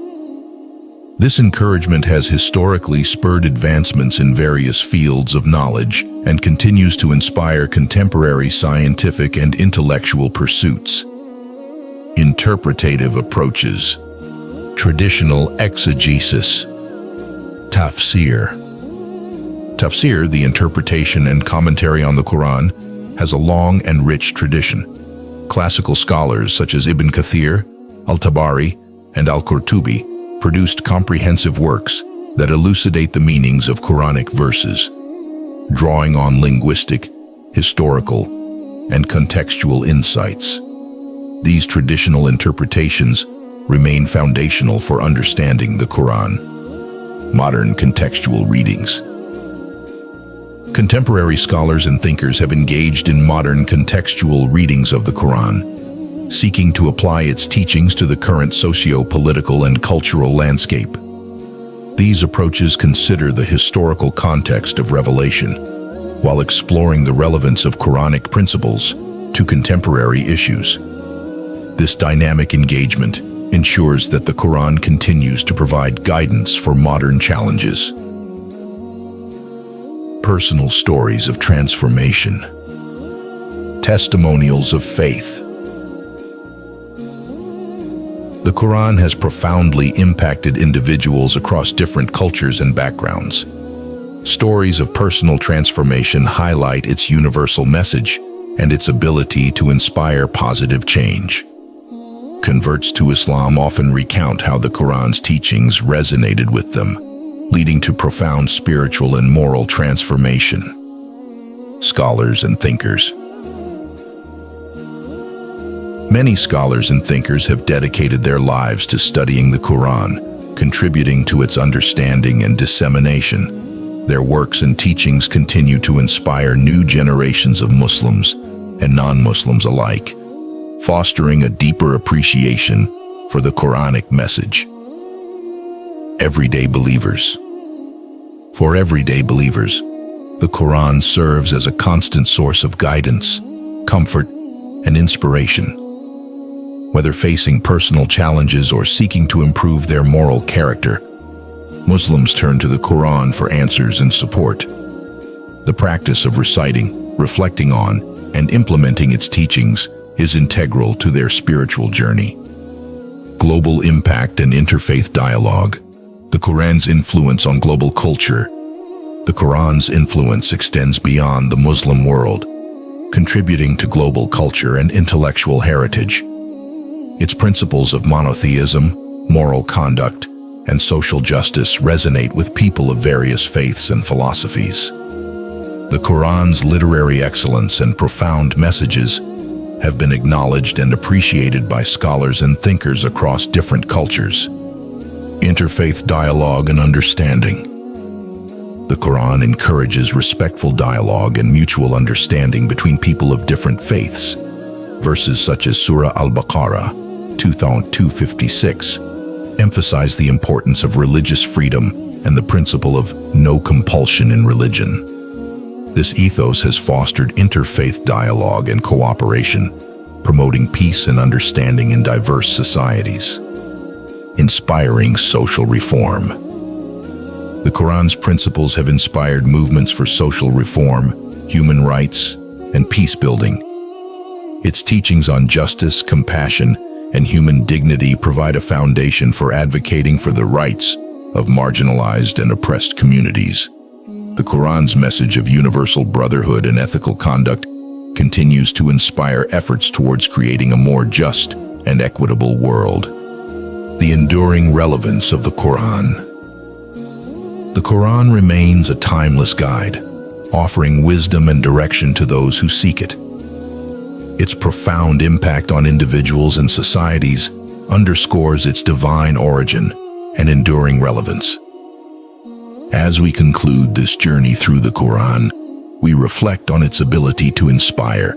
This encouragement has historically spurred advancements in various fields of knowledge and continues to inspire contemporary scientific and intellectual pursuits. Interpretative approaches. Traditional exegesis. Tafsir. Tafsir, the interpretation and commentary on the Quran, has a long and rich tradition. Classical scholars such as Ibn Kathir, Al-Tabari, and Al-Qurtubi produced comprehensive works that elucidate the meanings of Quranic verses, drawing on linguistic, historical, and contextual insights. These traditional interpretations remain foundational for understanding the Quran. Modern contextual readings. Contemporary scholars and thinkers have engaged in modern contextual readings of the Quran, seeking to apply its teachings to the current socio-political and cultural landscape. These approaches consider the historical context of revelation, while exploring the relevance of Quranic principles to contemporary issues. This dynamic engagement ensures that the Quran continues to provide guidance for modern challenges. Personal stories of transformation. Testimonials of faith. The Quran has profoundly impacted individuals across different cultures and backgrounds. Stories of personal transformation highlight its universal message and its ability to inspire positive change. Converts to Islam often recount how the Quran's teachings resonated with them, leading to profound spiritual and moral transformation. Scholars and thinkers. Many scholars and thinkers have dedicated their lives to studying the Quran, contributing to its understanding and dissemination. Their works and teachings continue to inspire new generations of Muslims and non-Muslims alike, fostering a deeper appreciation for the Quranic message. Everyday believers. For everyday believers, the Quran serves as a constant source of guidance, comfort, and inspiration. Whether facing personal challenges or seeking to improve their moral character, Muslims turn to the Quran for answers and support. The practice of reciting, reflecting on, and implementing its teachings is integral to their spiritual journey. Global impact and interfaith dialogue. The Quran's influence on global culture. The Quran's influence extends beyond the Muslim world, contributing to global culture and intellectual heritage. Its principles of monotheism, moral conduct, and social justice resonate with people of various faiths and philosophies. The Quran's literary excellence and profound messages have been acknowledged and appreciated by scholars and thinkers across different cultures. Interfaith dialogue and understanding. The Quran encourages respectful dialogue and mutual understanding between people of different faiths. Verses such as Surah Al-Baqarah 256 emphasize the importance of religious freedom and the principle of no compulsion in religion. This ethos has fostered interfaith dialogue and cooperation, promoting peace and understanding in diverse societies. Inspiring social reform. The Quran's principles have inspired movements for social reform, human rights, and peace building. Its teachings on justice, compassion, and human dignity provide a foundation for advocating for the rights of marginalized and oppressed communities. The Quran's message of universal brotherhood and ethical conduct continues to inspire efforts towards creating a more just and equitable world. The enduring relevance of the Quran. The Quran remains a timeless guide, offering wisdom and direction to those who seek it. Its profound impact on individuals and societies underscores its divine origin and enduring relevance. As we conclude this journey through the Quran, we reflect on its ability to inspire,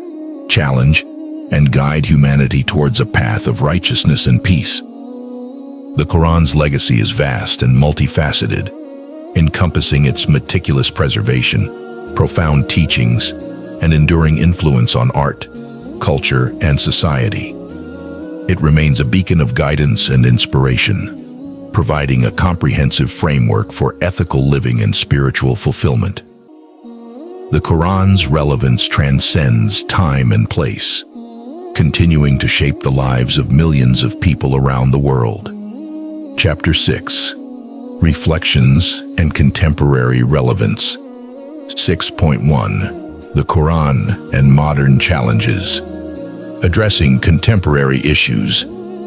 challenge, and guide humanity towards a path of righteousness and peace. The Quran's legacy is vast and multifaceted, encompassing its meticulous preservation, profound teachings, and enduring influence on art, culture, and society. It remains a beacon of guidance and inspiration, providing a comprehensive framework for ethical living and spiritual fulfillment. The Quran's relevance transcends time and place, continuing to shape the lives of millions of people around the world. Chapter 6. Reflections and Contemporary Relevance. 6.1. The Quran and Modern Challenges. Addressing contemporary issues,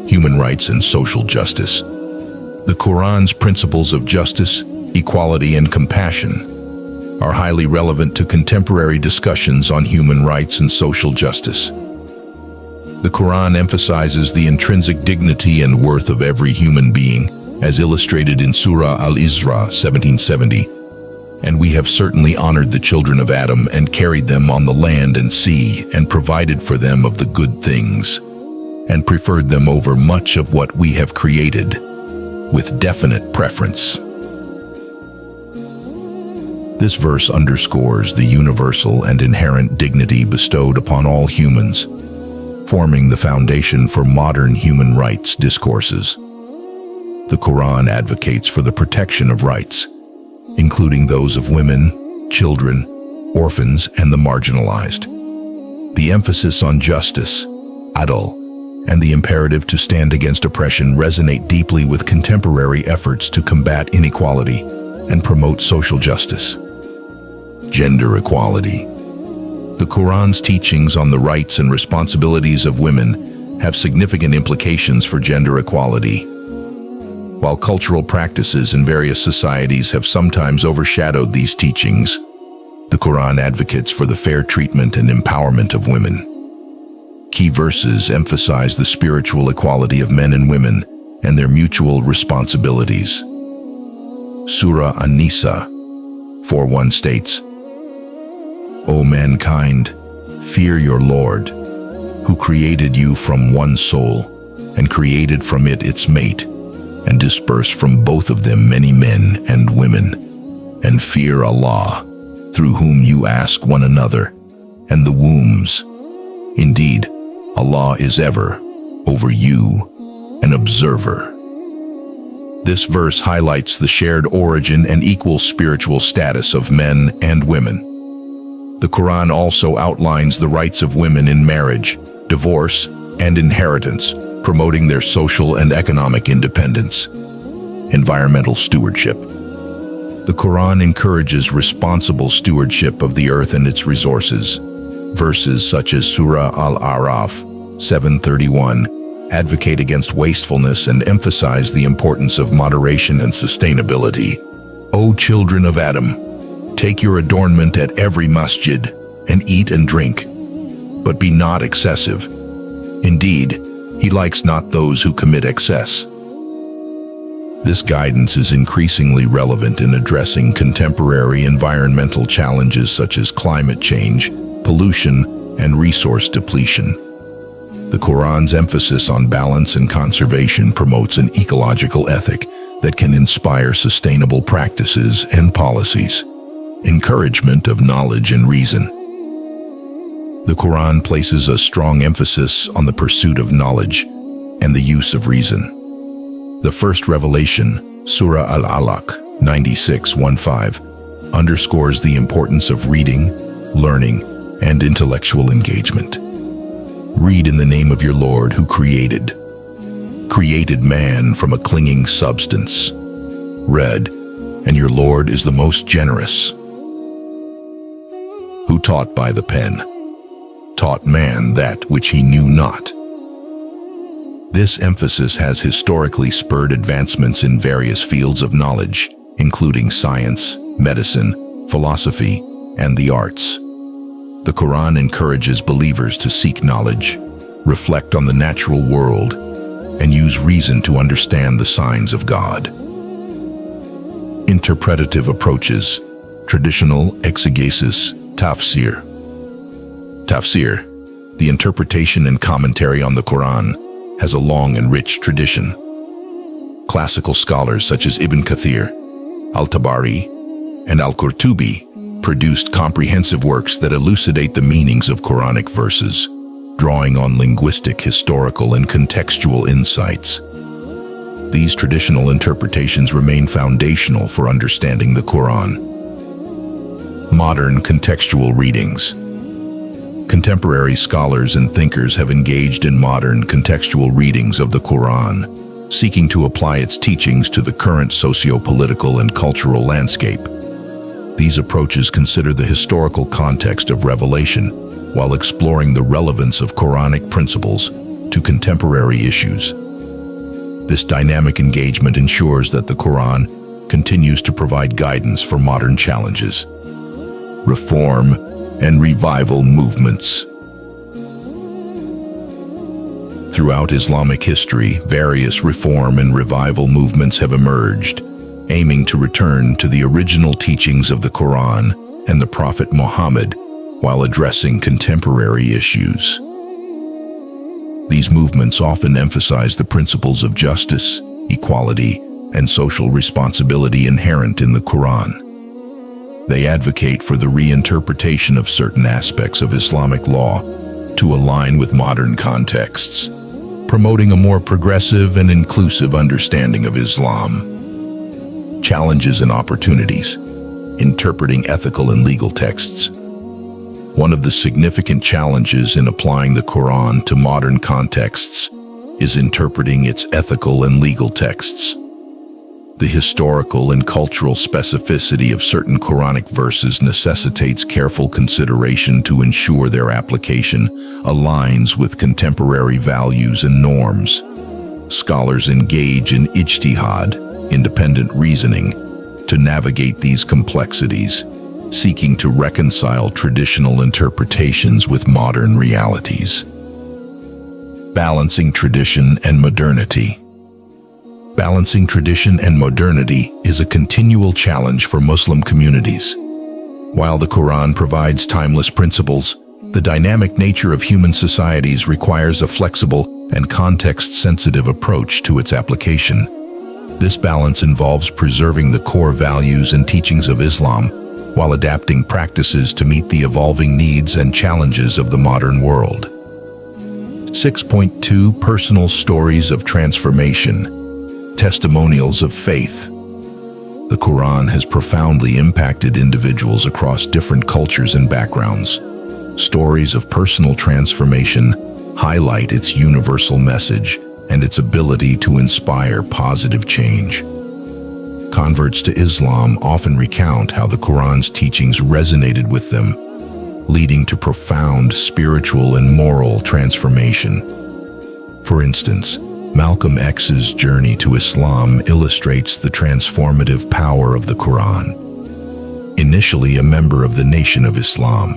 human rights and social justice. The Quran's principles of justice, equality, and compassion are highly relevant to contemporary discussions on human rights and social justice. The Quran emphasizes the intrinsic dignity and worth of every human being, as illustrated in Surah Al-Isra 1770, and we have certainly honored the children of Adam and carried them on the land and sea and provided for them of the good things, and preferred them over much of what we have created, with definite preference. This verse underscores the universal and inherent dignity bestowed upon all humans, forming the foundation for modern human rights discourses. The Quran advocates for the protection of rights, including those of women, children, orphans, and the marginalized. The emphasis on justice, adl, and the imperative to stand against oppression resonate deeply with contemporary efforts to combat inequality and promote social justice. Gender equality. The Quran's teachings on the rights and responsibilities of women have significant implications for gender equality. While cultural practices in various societies have sometimes overshadowed these teachings, the Quran advocates for the fair treatment and empowerment of women. Key verses emphasize the spiritual equality of men and women and their mutual responsibilities. Surah An-Nisa 4:1 states, O mankind, fear your Lord, who created you from one soul, and created from it its mate, and dispersed from both of them many men and women, and fear Allah, through whom you ask one another, and the wombs. Indeed, Allah is ever, over you, an observer. This verse highlights the shared origin and equal spiritual status of men and women. The Quran also outlines the rights of women in marriage, divorce, and inheritance, promoting their social and economic independence. Environmental stewardship. The Quran encourages responsible stewardship of the earth and its resources. Verses such as Surah Al-A'raf 7:31 advocate against wastefulness and emphasize the importance of moderation and sustainability. O children of Adam, take your adornment at every masjid and eat and drink, but be not excessive. Indeed, he likes not those who commit excess. This guidance is increasingly relevant in addressing contemporary environmental challenges such as climate change, pollution, and resource depletion. The Quran's emphasis on balance and conservation promotes an ecological ethic that can inspire sustainable practices and policies. Encouragement of knowledge and reason. The Quran places a strong emphasis on the pursuit of knowledge and the use of reason. The first revelation, Surah Al-Alaq 96:15, underscores the importance of reading, learning, and intellectual engagement. Read in the name of your Lord who created man from a clinging substance. Read, and your Lord is the most generous. Who taught by the pen, taught man that which he knew not. This emphasis has historically spurred advancements in various fields of knowledge, including science, medicine, philosophy, and the arts. The Quran encourages believers to seek knowledge, reflect on the natural world, and use reason to understand the signs of God. Interpretative approaches, traditional exegesis, tafsir. Tafsir, the interpretation and commentary on the Quran, has a long and rich tradition. Classical scholars such as Ibn Kathir, Al-Tabari, and Al-Qurtubi produced comprehensive works that elucidate the meanings of Quranic verses, drawing on linguistic, historical, and contextual insights. These traditional interpretations remain foundational for understanding the Quran. Modern contextual readings. Contemporary scholars and thinkers have engaged in modern contextual readings of the Quran, seeking to apply its teachings to the current socio-political and cultural landscape. These approaches consider the historical context of revelation while exploring the relevance of Quranic principles to contemporary issues. This dynamic engagement ensures that the Quran continues to provide guidance for modern challenges. Reform and revival movements. Throughout Islamic history, various reform and revival movements have emerged, aiming to return to the original teachings of the Quran and the Prophet Muhammad while addressing contemporary issues. These movements often emphasize the principles of justice, equality, and social responsibility inherent in the Quran. They advocate for the reinterpretation of certain aspects of Islamic law to align with modern contexts, promoting a more progressive and inclusive understanding of Islam. Challenges and opportunities. Interpreting ethical and legal texts. One of the significant challenges in applying the Quran to modern contexts is interpreting its ethical and legal texts. The historical and cultural specificity of certain Quranic verses necessitates careful consideration to ensure their application aligns with contemporary values and norms. Scholars engage in ijtihad, independent reasoning, to navigate these complexities, seeking to reconcile traditional interpretations with modern realities. Balancing tradition and modernity. Balancing tradition and modernity is a continual challenge for Muslim communities. While the Quran provides timeless principles, the dynamic nature of human societies requires a flexible and context-sensitive approach to its application. This balance involves preserving the core values and teachings of Islam while adapting practices to meet the evolving needs and challenges of the modern world. 6.2 Personal Stories of Transformation. Testimonials of faith. The Quran has profoundly impacted individuals across different cultures and backgrounds. Stories of personal transformation highlight its universal message and its ability to inspire positive change. Converts to Islam often recount how the Quran's teachings resonated with them, leading to profound spiritual and moral transformation. For instance, Malcolm X's journey to Islam illustrates the transformative power of the Quran. Initially a member of the Nation of Islam,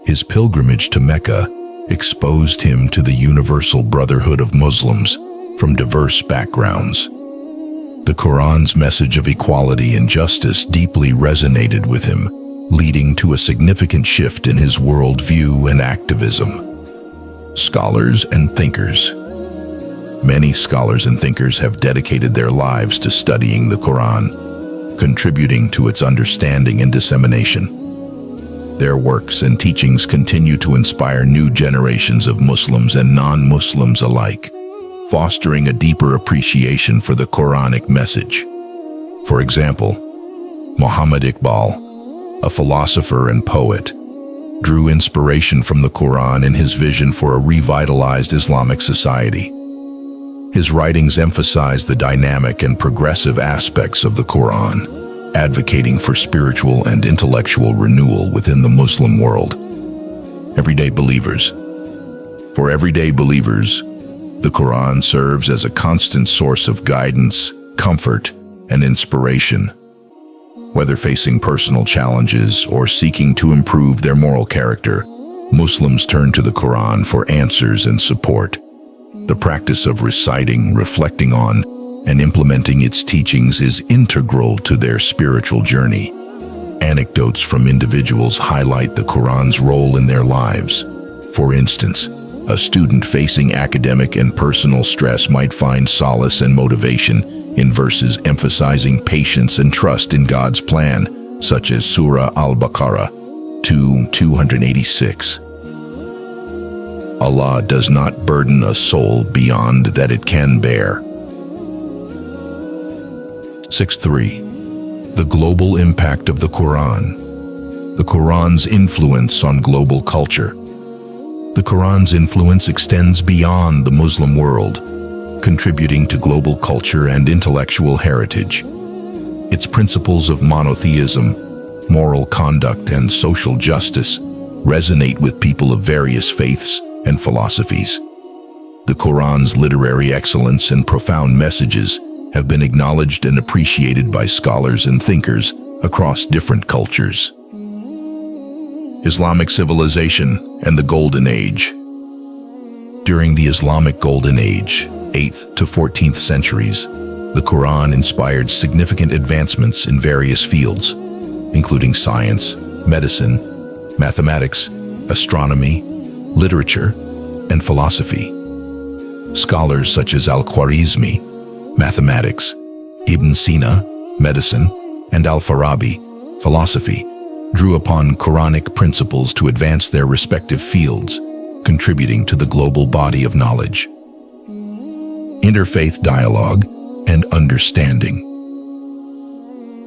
his pilgrimage to Mecca exposed him to the universal brotherhood of Muslims from diverse backgrounds. The Quran's message of equality and justice deeply resonated with him, leading to a significant shift in his worldview and activism. Scholars and thinkers. Many scholars and thinkers have dedicated their lives to studying the Quran, contributing to its understanding and dissemination. Their works and teachings continue to inspire new generations of Muslims and non-Muslims alike, fostering a deeper appreciation for the Quranic message. For example, Muhammad Iqbal, a philosopher and poet, drew inspiration from the Quran in his vision for a revitalized Islamic society. His writings emphasize the dynamic and progressive aspects of the Quran, advocating for spiritual and intellectual renewal within the Muslim world. Everyday believers. For everyday believers, the Quran serves as a constant source of guidance, comfort, and inspiration. Whether facing personal challenges or seeking to improve their moral character, Muslims turn to the Quran for answers and support. The practice of reciting, reflecting on, and implementing its teachings is integral to their spiritual journey. Anecdotes from individuals highlight the Quran's role in their lives. For instance, a student facing academic and personal stress might find solace and motivation in verses emphasizing patience and trust in God's plan, such as Surah Al-Baqarah 2:286. Allah does not burden a soul beyond that it can bear. 6.3. The global impact of the Quran. The Quran's influence on global culture. The Quran's influence extends beyond the Muslim world, contributing to global culture and intellectual heritage. Its principles of monotheism, moral conduct, and social justice resonate with people of various faiths and philosophies. The Quran's literary excellence and profound messages have been acknowledged and appreciated by scholars and thinkers across different cultures. Islamic civilization and the Golden Age. During the Islamic Golden Age, 8th to 14th centuries, the Quran inspired significant advancements in various fields, including science, medicine, mathematics, astronomy, literature, and philosophy. Scholars such as Al-Khwarizmi, mathematics, Ibn Sina, medicine, and Al-Farabi, philosophy, drew upon Quranic principles to advance their respective fields, contributing to the global body of knowledge. Interfaith dialogue and understanding.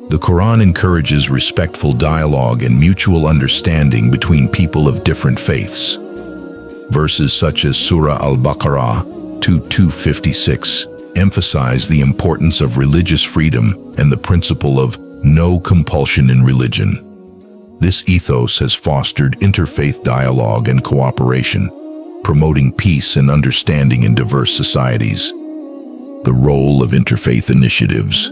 The Quran encourages respectful dialogue and mutual understanding between people of different faiths. Verses such as Surah Al-Baqarah 2:256 emphasize the importance of religious freedom and the principle of no compulsion in religion. This ethos has fostered interfaith dialogue and cooperation, promoting peace and understanding in diverse societies. The role of interfaith initiatives.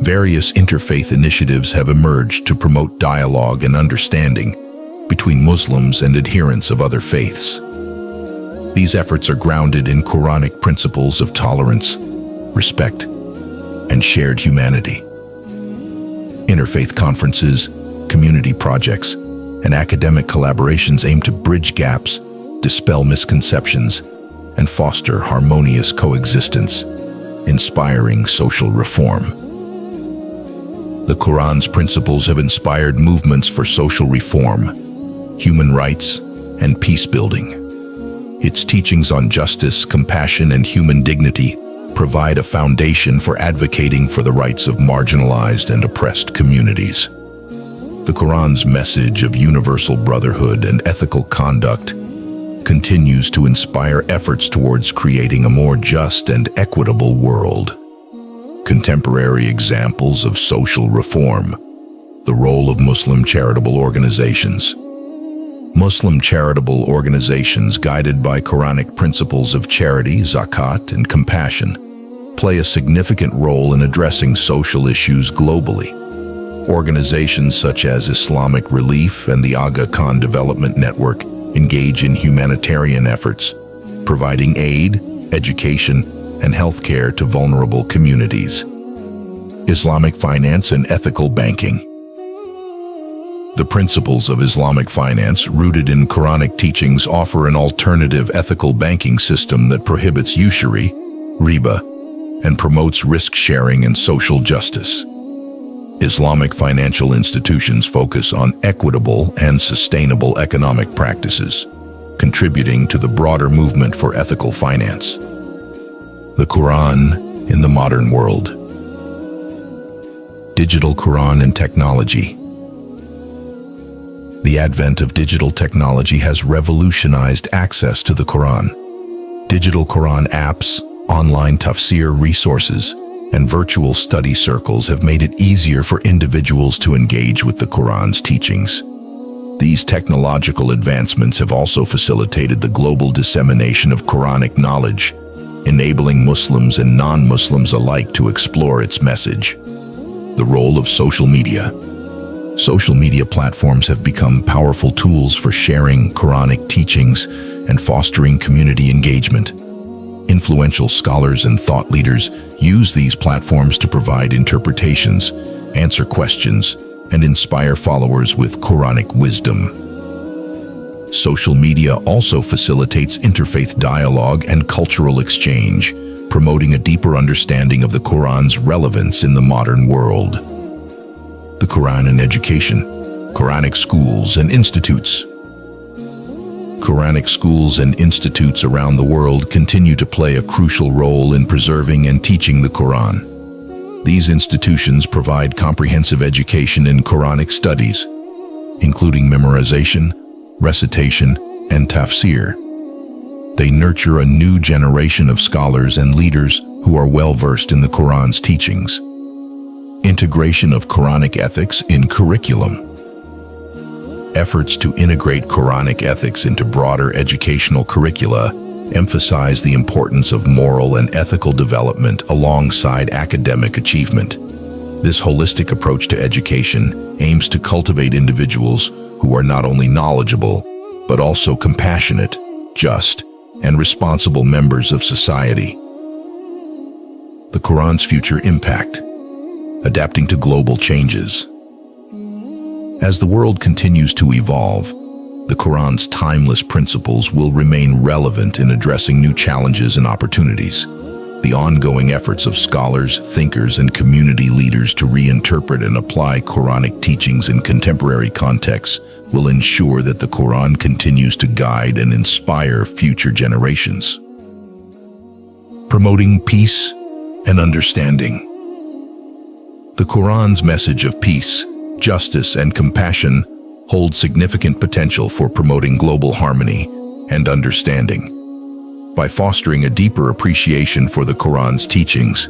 Various interfaith initiatives have emerged to promote dialogue and understanding between Muslims and adherents of other faiths. These efforts are grounded in Quranic principles of tolerance, respect, and shared humanity. Interfaith conferences, community projects, and academic collaborations aim to bridge gaps, dispel misconceptions, and foster harmonious coexistence, inspiring social reform. The Quran's principles have inspired movements for social reform, human rights, and peace building. Its teachings on justice, compassion, and human dignity provide a foundation for advocating for the rights of marginalized and oppressed communities. The Quran's message of universal brotherhood and ethical conduct continues to inspire efforts towards creating a more just and equitable world. Contemporary examples of social reform. The role of Muslim charitable organizations. Muslim charitable organizations guided by Quranic principles of charity, zakat, and compassion play a significant role in addressing social issues globally. Organizations such as Islamic Relief and the Aga Khan Development Network engage in humanitarian efforts, providing aid, education, and healthcare to vulnerable communities. Islamic finance and ethical banking. The principles of Islamic finance, rooted in Quranic teachings, offer an alternative ethical banking system that prohibits usury, riba, and promotes risk-sharing and social justice. Islamic financial institutions focus on equitable and sustainable economic practices, contributing to the broader movement for ethical finance. The Quran in the modern world. Digital Quran and technology. The advent of digital technology has revolutionized access to the Quran. Digital Quran apps, online tafsir resources, and virtual study circles have made it easier for individuals to engage with the Quran's teachings. These technological advancements have also facilitated the global dissemination of Quranic knowledge, enabling Muslims and non-Muslims alike to explore its message. The role of social media. Social media platforms have become powerful tools for sharing Quranic teachings and fostering community engagement. Influential scholars and thought leaders use these platforms to provide interpretations, answer questions, and inspire followers with Quranic wisdom. Social media also facilitates interfaith dialogue and cultural exchange, promoting a deeper understanding of the Quran's relevance in the modern world. The Quran in education, Quranic schools and institutes. Quranic schools and institutes around the world continue to play a crucial role in preserving and teaching the Quran. These institutions provide comprehensive education in Quranic studies, including memorization, recitation, and tafsir. They nurture a new generation of scholars and leaders who are well-versed in the Quran's teachings. Integration of Quranic ethics in curriculum. Efforts to integrate Quranic ethics into broader educational curricula emphasize the importance of moral and ethical development alongside academic achievement. This holistic approach to education aims to cultivate individuals who are not only knowledgeable, but also compassionate, just, and responsible members of society. The Quran's future impact. Adapting to global changes. As the world continues to evolve, the Quran's timeless principles will remain relevant in addressing new challenges and opportunities. The ongoing efforts of scholars, thinkers, and community leaders to reinterpret and apply Quranic teachings in contemporary contexts will ensure that the Quran continues to guide and inspire future generations. Promoting peace and understanding. The Quran's message of peace, justice, and compassion holds significant potential for promoting global harmony and understanding. By fostering a deeper appreciation for the Quran's teachings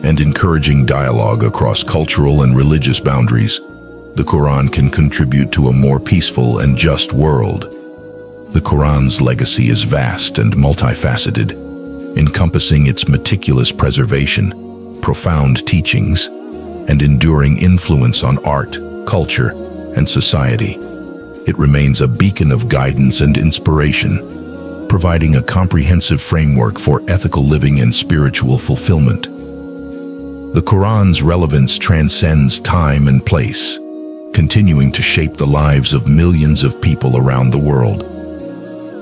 and encouraging dialogue across cultural and religious boundaries, the Quran can contribute to a more peaceful and just world. The Quran's legacy is vast and multifaceted, encompassing its meticulous preservation, profound teachings, and enduring influence on art, culture, and society. It remains a beacon of guidance and inspiration, providing a comprehensive framework for ethical living and spiritual fulfillment. The Quran's relevance transcends time and place, continuing to shape the lives of millions of people around the world.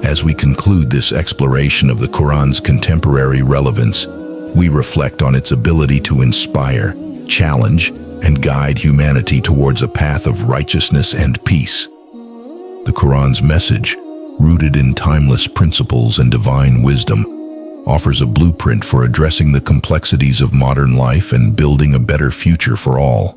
As we conclude this exploration of the Quran's contemporary relevance, we reflect on its ability to inspire, challenge, and guide humanity towards a path of righteousness and peace. The Quran's message, rooted in timeless principles and divine wisdom, offers a blueprint for addressing the complexities of modern life and building a better future for all.